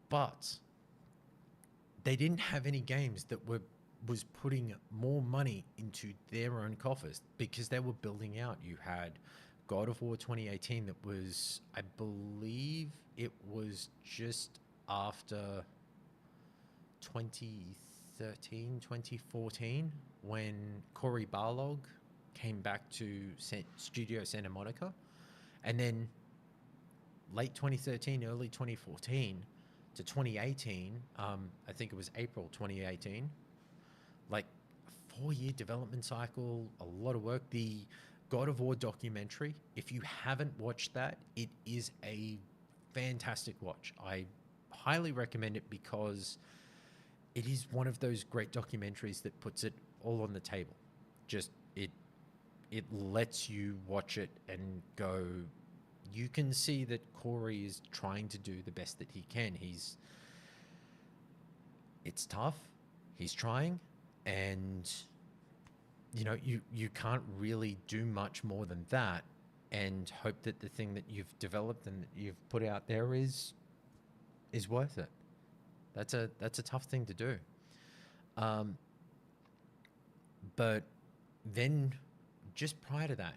But they didn't have any games that was putting more money into their own coffers, because they were building out. You had God of War 2018 that was, I believe it was just after 2013, 2014, when Cory Barlog came back to Studio Santa Monica. And then late 2013, early 2014 to 2018, I think it was April 2018, like a 4-year development cycle, a lot of work. The God of War documentary, if you haven't watched that, it is a fantastic watch. I highly recommend it, because it is one of those great documentaries that puts it all on the table. Just it lets you watch it and go, you can see that Corey is trying to do the best that he can. It's tough. He's trying, and you know, you can't really do much more than that and hope that the thing that you've developed and that you've put out there is worth it. That's a tough thing to do. But then just prior to that,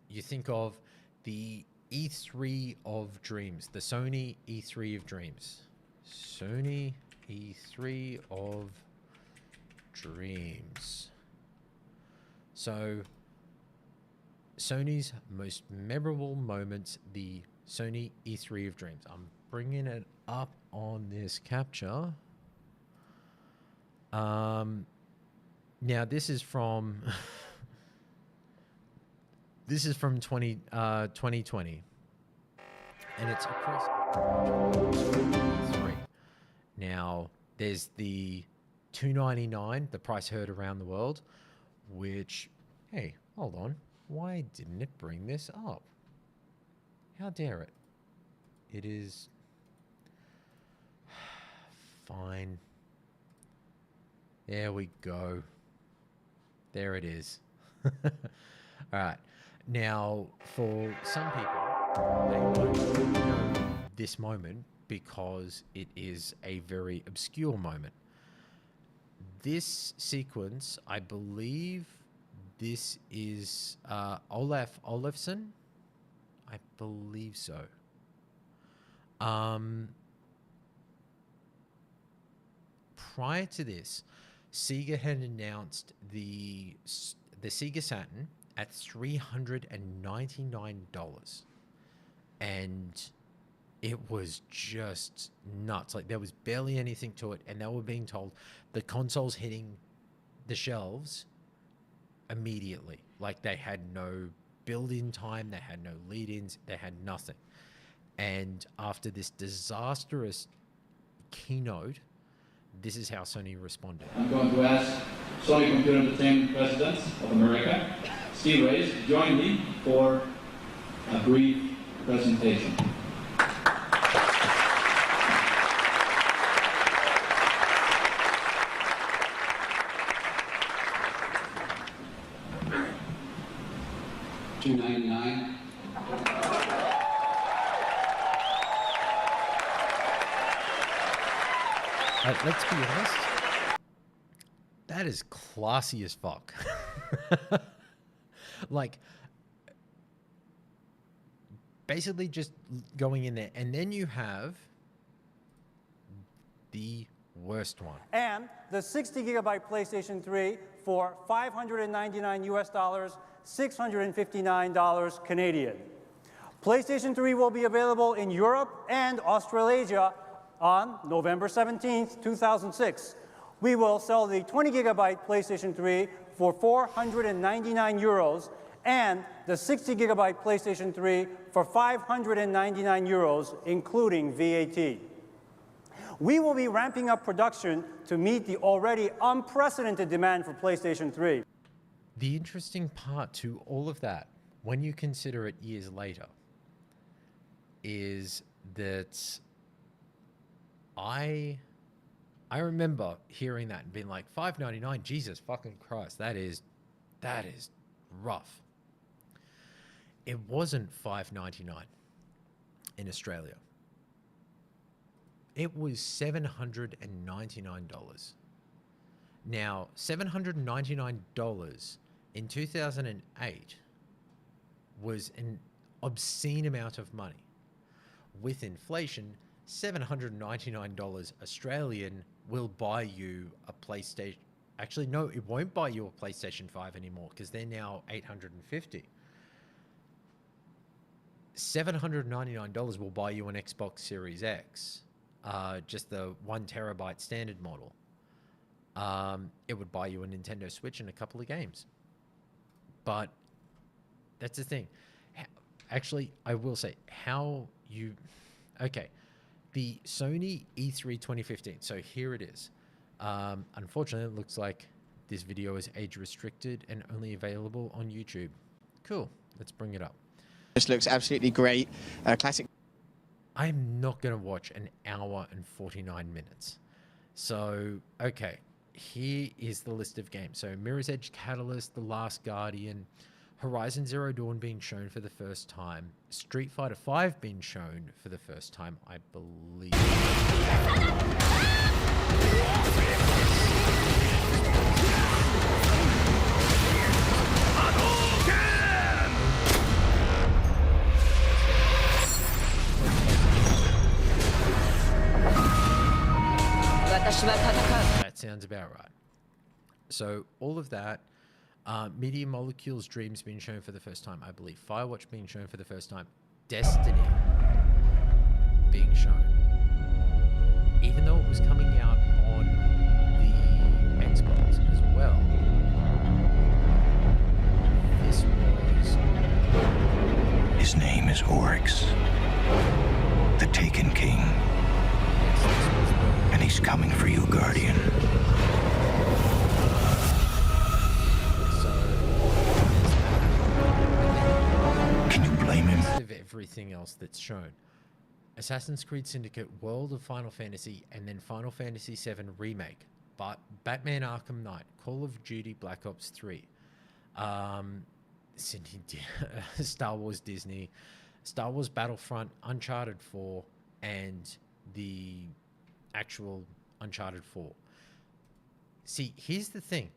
you think of the E3 of Dreams, the Sony E3 of Dreams. Sony E3 of Dreams. So, Sony's most memorable moments, the Sony E3 of Dreams. I'm bringing it up on this capture. Now this is from 2020, and it's across E3. Now there's the $299, the price heard around the world, which, hey, hold on, why didn't it bring this up? How dare it? It is fine. There we go. There it is. All right. Now, for some people, they won't know this moment because it is a very obscure moment. This sequence, I believe this is Olaf Olafsson. I believe so. Prior to this, Sega had announced the Sega Saturn at $399, and it was just nuts. Like, there was barely anything to it, and they were being told the console's hitting the shelves immediately. Like, they had no build-in time, they had no lead-ins, they had nothing. And after this disastrous keynote, this is how Sony responded. I'm going to ask Sony Computer Entertainment President of America, Steve Reyes, to join me for a brief presentation. let's be honest, that is classy as fuck. Like, basically just going in there, and then you have the worst one. And the 60 gigabyte PlayStation 3 for $599 US dollars, $659 Canadian. PlayStation 3 will be available in Europe and Australasia on November 17th, 2006. We will sell the 20 gigabyte PlayStation 3 for 499 euros and the 60 gigabyte PlayStation 3 for 599 euros, including VAT. We will be ramping up production to meet the already unprecedented demand for PlayStation 3. The interesting part to all of that, when you consider it years later, is that I remember hearing that and being like, $5.99, Jesus fucking Christ, that is rough. It wasn't $5.99 in Australia. It was $799. Now, $799 in 2008 was an obscene amount of money. With inflation, $799 Australian will buy you a PlayStation. Actually, no, it won't buy you a PlayStation 5 anymore because they're now $850. $799 will buy you an Xbox Series X, just the 1 terabyte standard model. It would buy you a Nintendo Switch and a couple of games. But that's the thing. Actually, I will say how you... Okay, the Sony E3 2015. So here it is. Unfortunately, it looks like this video is age restricted and only available on YouTube. Cool, let's bring it up. This looks absolutely great. Classic. I'm not going to watch an hour and 49 minutes. So, okay, here is the list of games. So, Mirror's Edge Catalyst, The Last Guardian, Horizon Zero Dawn being shown for the first time, Street Fighter V being shown for the first time, I believe. That sounds about right. So all of that, Media Molecules Dreams being shown for the first time, I believe. Firewatch being shown for the first time. Destiny being shown. Even though it was coming out on the Xbox as well. This was... His name is Oryx, the Taken King. And he's coming for you, Guardian. Can you blame him? Of everything else that's shown. Assassin's Creed Syndicate, World of Final Fantasy, and then Final Fantasy VII Remake. But Batman Arkham Knight, Call of Duty Black Ops 3, Star Wars Disney, Star Wars Battlefront, Uncharted 4, and the actual Uncharted 4. See, here's the thing.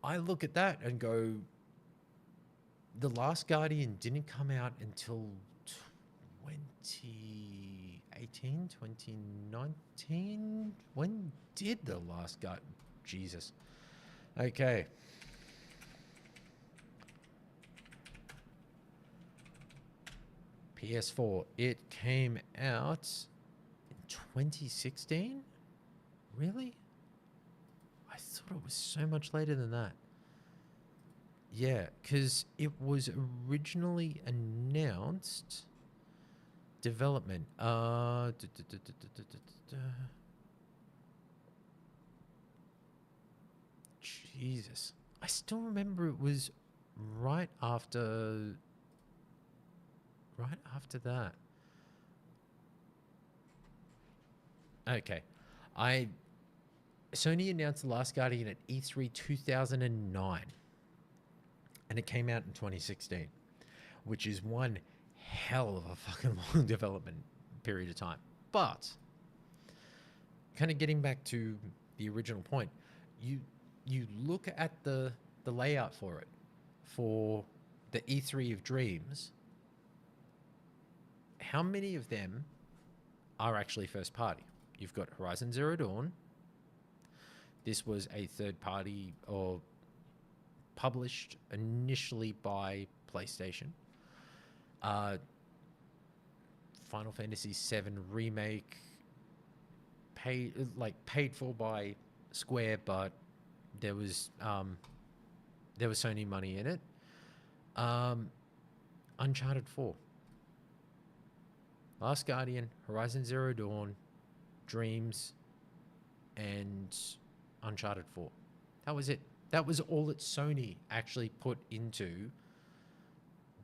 I look at that and go, The Last Guardian didn't come out until 2018, 2019? When did The Last Guardian? Jesus. Okay. PS4. It came out in 2016? Really? I thought it was so much later than that. Yeah, because it was originally announced development. Jesus. I still remember it was right after that. Okay. Sony announced The Last Guardian at E3 2009. And it came out in 2016, which is one hell of a fucking long development period of time. But kind of getting back to the original point, you look at the layout for it, for the E3 of Dreams. How many of them are actually first party? You've got Horizon Zero Dawn. This was a third party or published initially by PlayStation. Final Fantasy VII Remake, paid for by Square, but there was Sony money in it. Uncharted 4, Last Guardian, Horizon Zero Dawn, Dreams, and Uncharted 4. That was it. That was all that Sony actually put into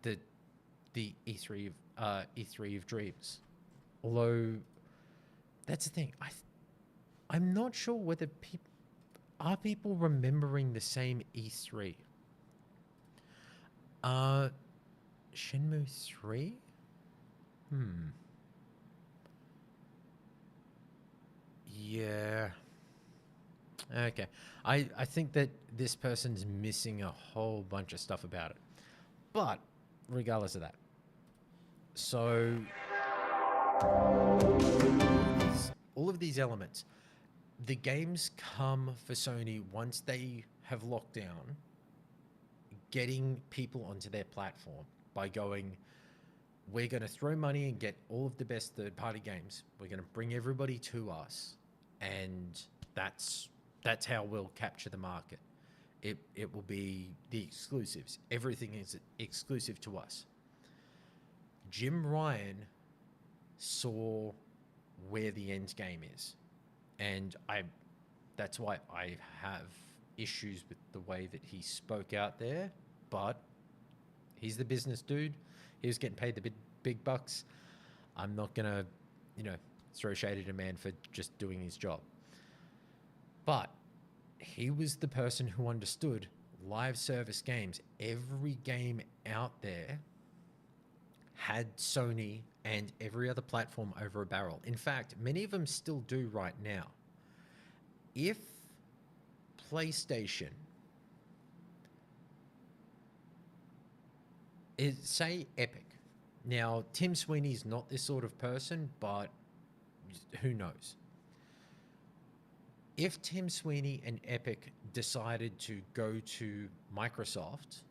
the E3 of Dreams. Although that's the thing, I'm not sure whether people remembering the same E3. Shenmue 3? Yeah. Okay. I think that this person's missing a whole bunch of stuff about it. But regardless of that. So all of these elements, the games come for Sony once they have locked down getting people onto their platform by going, we're going to throw money and get all of the best third-party games. We're going to bring everybody to us, and that's how we'll capture the market. It will be the exclusives. Everything is exclusive to us. Jim Ryan saw where the end game is, and that's why I have issues with the way that he spoke out there, but he's the business dude. He was getting paid the big bucks. I'm not gonna, throw shade at a man for just doing his job. But he was the person who understood live service games. Every game out there had Sony and every other platform over a barrel. In fact, many of them still do right now. If PlayStation say Epic. Now, Tim Sweeney's not this sort of person, but who knows? If Tim Sweeney and Epic decided to go to Microsoft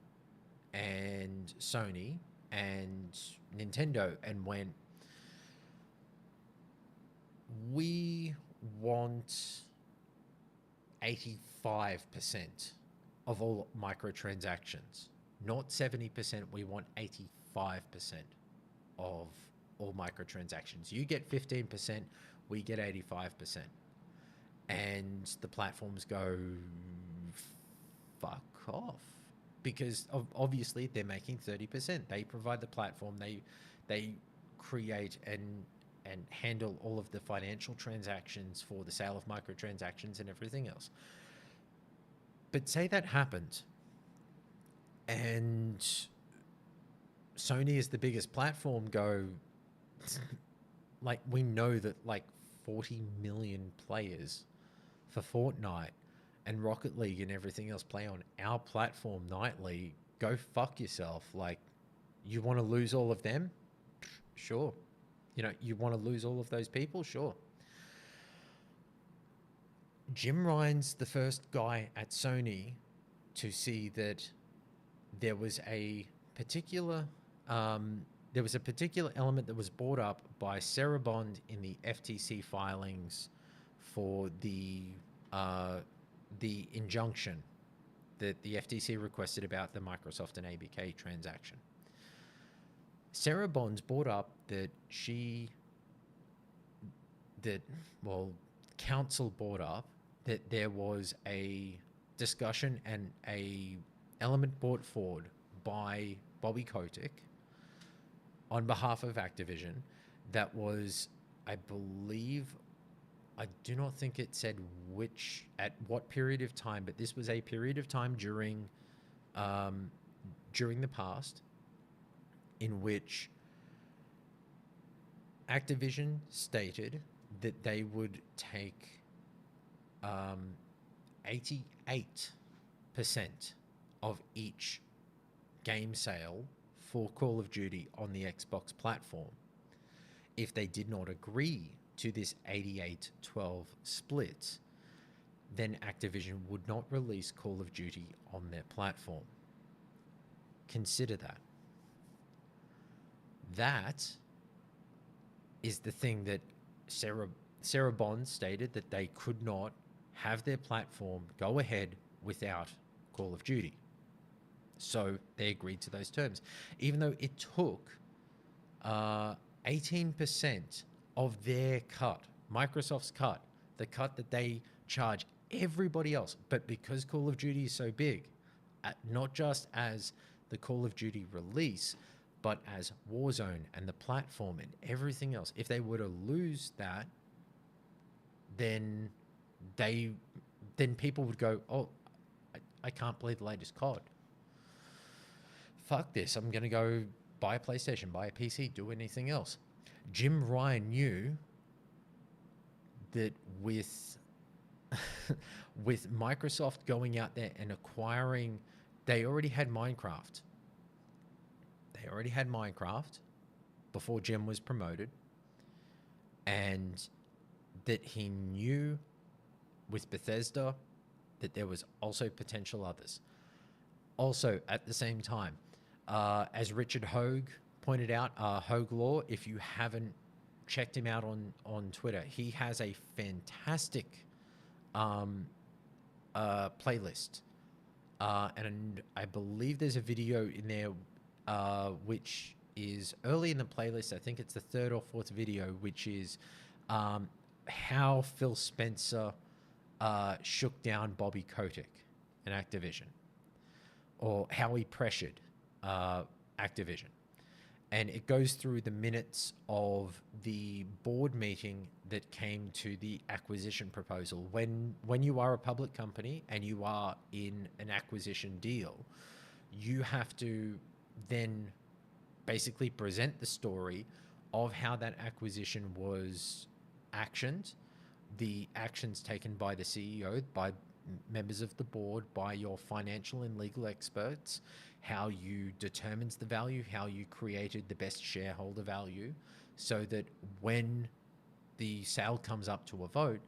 and Sony and Nintendo and went, we want 85% of all microtransactions. Not 70%, we want 85% of all microtransactions. You get 15%, we get 85%. And the platforms go, fuck off. Because obviously they're making 30%. They provide the platform, they create and handle all of the financial transactions for the sale of microtransactions and everything else. But say that happened, and Sony is the biggest platform, go, like, we know that like 40 million players for Fortnite and Rocket League and everything else play on our platform nightly. Go fuck yourself. Like, you want to lose all of them? Sure. You want to lose all of those people? Sure. Jim Ryan's the first guy at Sony to see that there was a particular element that was brought up by Sarah Bond in the FTC filings for the injunction that the FTC requested about the Microsoft and ABK transaction. Sarah Bonds brought up that counsel brought up that there was a discussion and a element brought forward by Bobby Kotick on behalf of Activision that was, I believe, I do not think it said at what period of time, but this was a period of time during the past in which Activision stated that they would take 88% of each game sale for Call of Duty on the Xbox platform. If they did not agree to this 88-12 split, then Activision would not release Call of Duty on their platform. Consider that. That is the thing that Sarah Bond stated, that they could not have their platform go ahead without Call of Duty. So they agreed to those terms, even though it took 18% of their cut, Microsoft's cut, the cut that they charge everybody else. But because Call of Duty is so big, not just as the Call of Duty release, but as Warzone and the platform and everything else, if they were to lose that, then people would go, oh, I can't play the latest COD. Fuck this. I'm going to go buy a PlayStation, buy a PC, do anything else. Jim Ryan knew that with Microsoft going out there and acquiring, they already had Minecraft. They already had Minecraft before Jim was promoted. And that he knew with Bethesda that there was also potential others. Also, at the same time, as Richard Hogue pointed out, Hogue Law, if you haven't checked him out on Twitter, he has a fantastic playlist. And I believe there's a video in there which is early in the playlist. I think it's the third or fourth video, which is how Phil Spencer shook down Bobby Kotick and Activision, or how he pressured Activision. And it goes through the minutes of the board meeting that came to the acquisition proposal. When you are a public company and you are in an acquisition deal, you have to then basically present the story of how that acquisition was actioned, the actions taken by the CEO, by members of the board, by your financial and legal experts, how you determined the value, how you created the best shareholder value, so that when the sale comes up to a vote,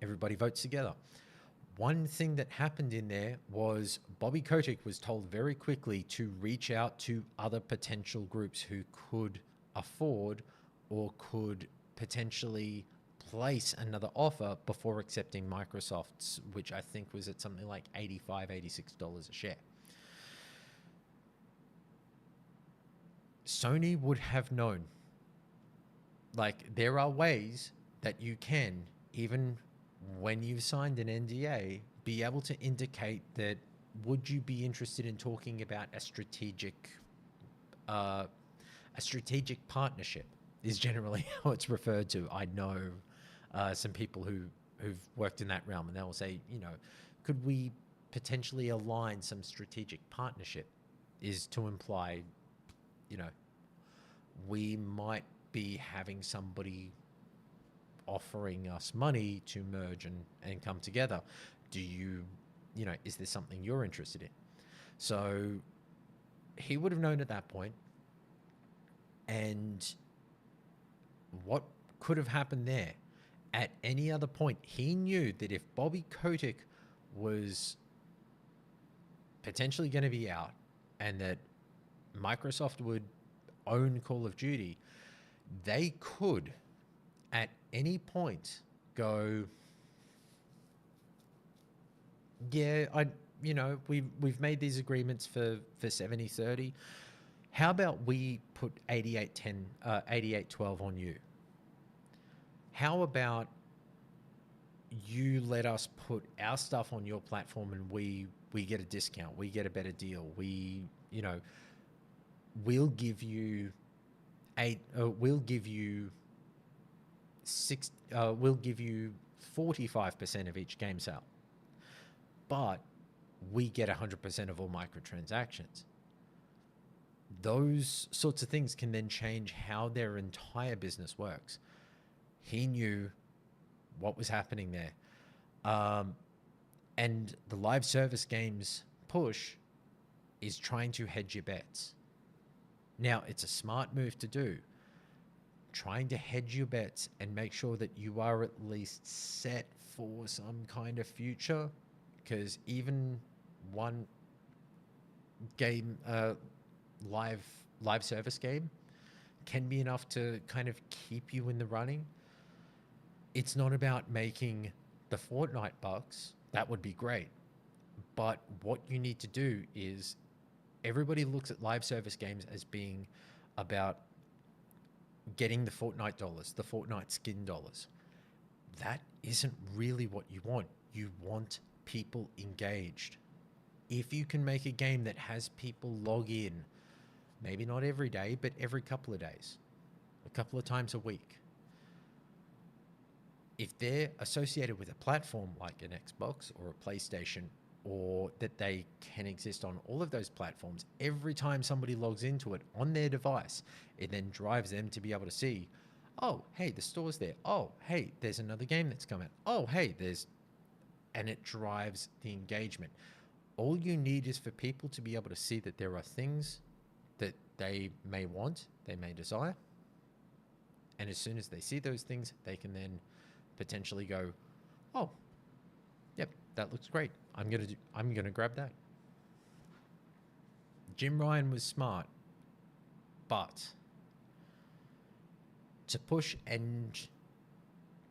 everybody votes together. One thing that happened in there was Bobby Kotick was told very quickly to reach out to other potential groups who could afford or could potentially place another offer before accepting Microsoft's, which I think was at something like $85, $86 a share. Sony would have known. Like, there are ways that you can, even when you've signed an NDA, be able to indicate that would you be interested in talking about a strategic partnership is generally how it's referred to. I know some people who've worked in that realm, and they'll say, you know, could we potentially align some strategic partnership, is to imply, you know, we might be having somebody offering us money to merge and come together. Do you know, is there something you're interested in? So he would have known at that point. And what could have happened there? At any other point, he knew that if Bobby Kotick was potentially going to be out and that Microsoft would own Call of Duty, they could at any point go, yeah, we've made these agreements for 70-30. How about we put 88-12 on you? How about you let us put our stuff on your platform and we get a discount, we get a better deal, we'll give you 45% of each game sale, but we get 100% of all microtransactions. Those sorts of things can then change how their entire business works. He knew what was happening there. And the live service games push is trying to hedge your bets. Now, it's a smart move to do, trying to hedge your bets and make sure that you are at least set for some kind of future, because even one game, live service game, can be enough to kind of keep you in the running. It's not about making the Fortnite bucks. That would be great. But what you need to do is, everybody looks at live service games as being about getting the Fortnite dollars, the Fortnite skin dollars. That isn't really what you want. You want people engaged. If you can make a game that has people log in, maybe not every day, but every couple of days, a couple of times a week, if they're associated with a platform like an Xbox or a PlayStation, or that they can exist on all of those platforms, every time somebody logs into it on their device, it then drives them to be able to see, oh, hey, the store's there. Oh, hey, there's another game that's coming. Oh, hey, and it drives the engagement. All you need is for people to be able to see that there are things that they may want, they may desire. And as soon as they see those things, they can then potentially go, oh, yep, that looks great. I'm gonna grab that. Jim Ryan was smart, but to push and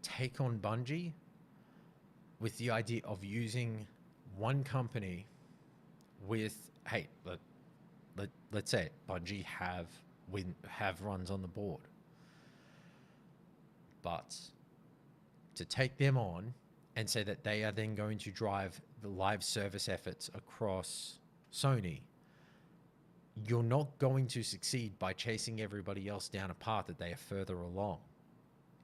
take on Bungie with the idea of using one company with, hey, let's say it, Bungie have runs on the board, but to take them on and say that they are then going to drive the live service efforts across Sony, you're not going to succeed by chasing everybody else down a path that they are further along.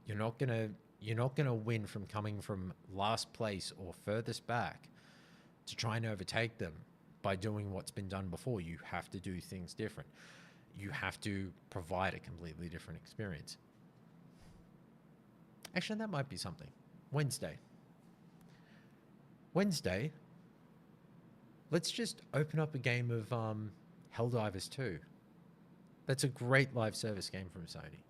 You're not gonna win from coming from last place or furthest back to try and overtake them by doing what's been done before. You have to do things different. You have to provide a completely different experience. Actually, that might be something. Wednesday, let's just open up a game of Helldivers 2. That's a great live service game from Sony.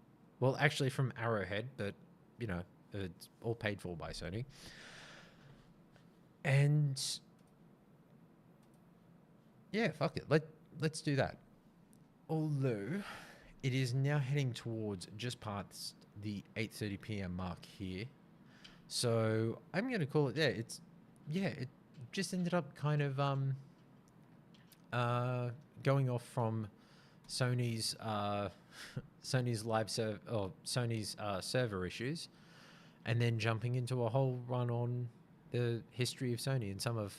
Well, actually from Arrowhead, but, you know, it's all paid for by Sony. And yeah, fuck it. Let's do that. Although it is now heading towards just past the 8:30 p.m. mark here. So I'm going to call it there. It just ended up kind of going off from Sony's Sony's server issues, and then jumping into a whole run on the history of Sony and some of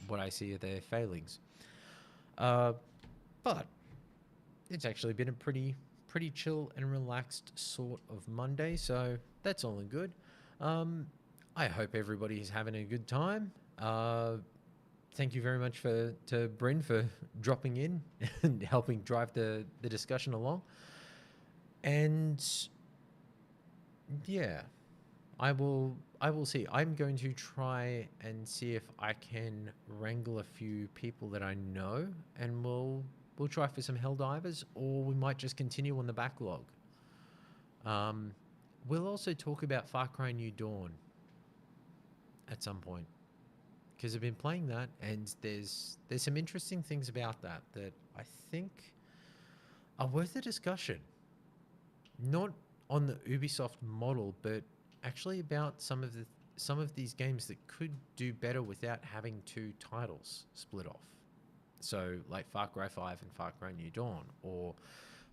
what I see are their failings. But it's actually been a pretty chill and relaxed sort of Monday, so that's all in good. I hope everybody is having a good time. Thank you very much to Bryn for dropping in and helping drive the discussion along. And yeah, I will see. I'm going to try and see if I can wrangle a few people that I know, and we'll try for some Helldivers, or we might just continue on the backlog. We'll also talk about Far Cry New Dawn at some point, because I've been playing that, and there's some interesting things about that I think are worth a discussion. Not on the Ubisoft model, but actually about some of these games that could do better without having two titles split off. So like Far Cry 5 and Far Cry New Dawn, or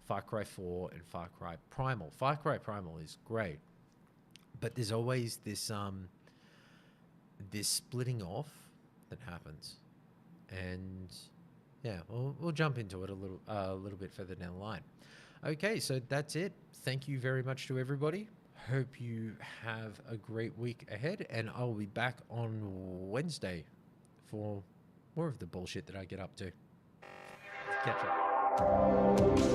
Far Cry 4 and Far Cry Primal. Far Cry Primal is great, but there's always this splitting off that happens, and yeah, we'll jump into it a little bit further down the line. Okay, so that's it. Thank you very much to everybody. Hope you have a great week ahead, and I'll be back on Wednesday for more of the bullshit that I get up to. Catch up.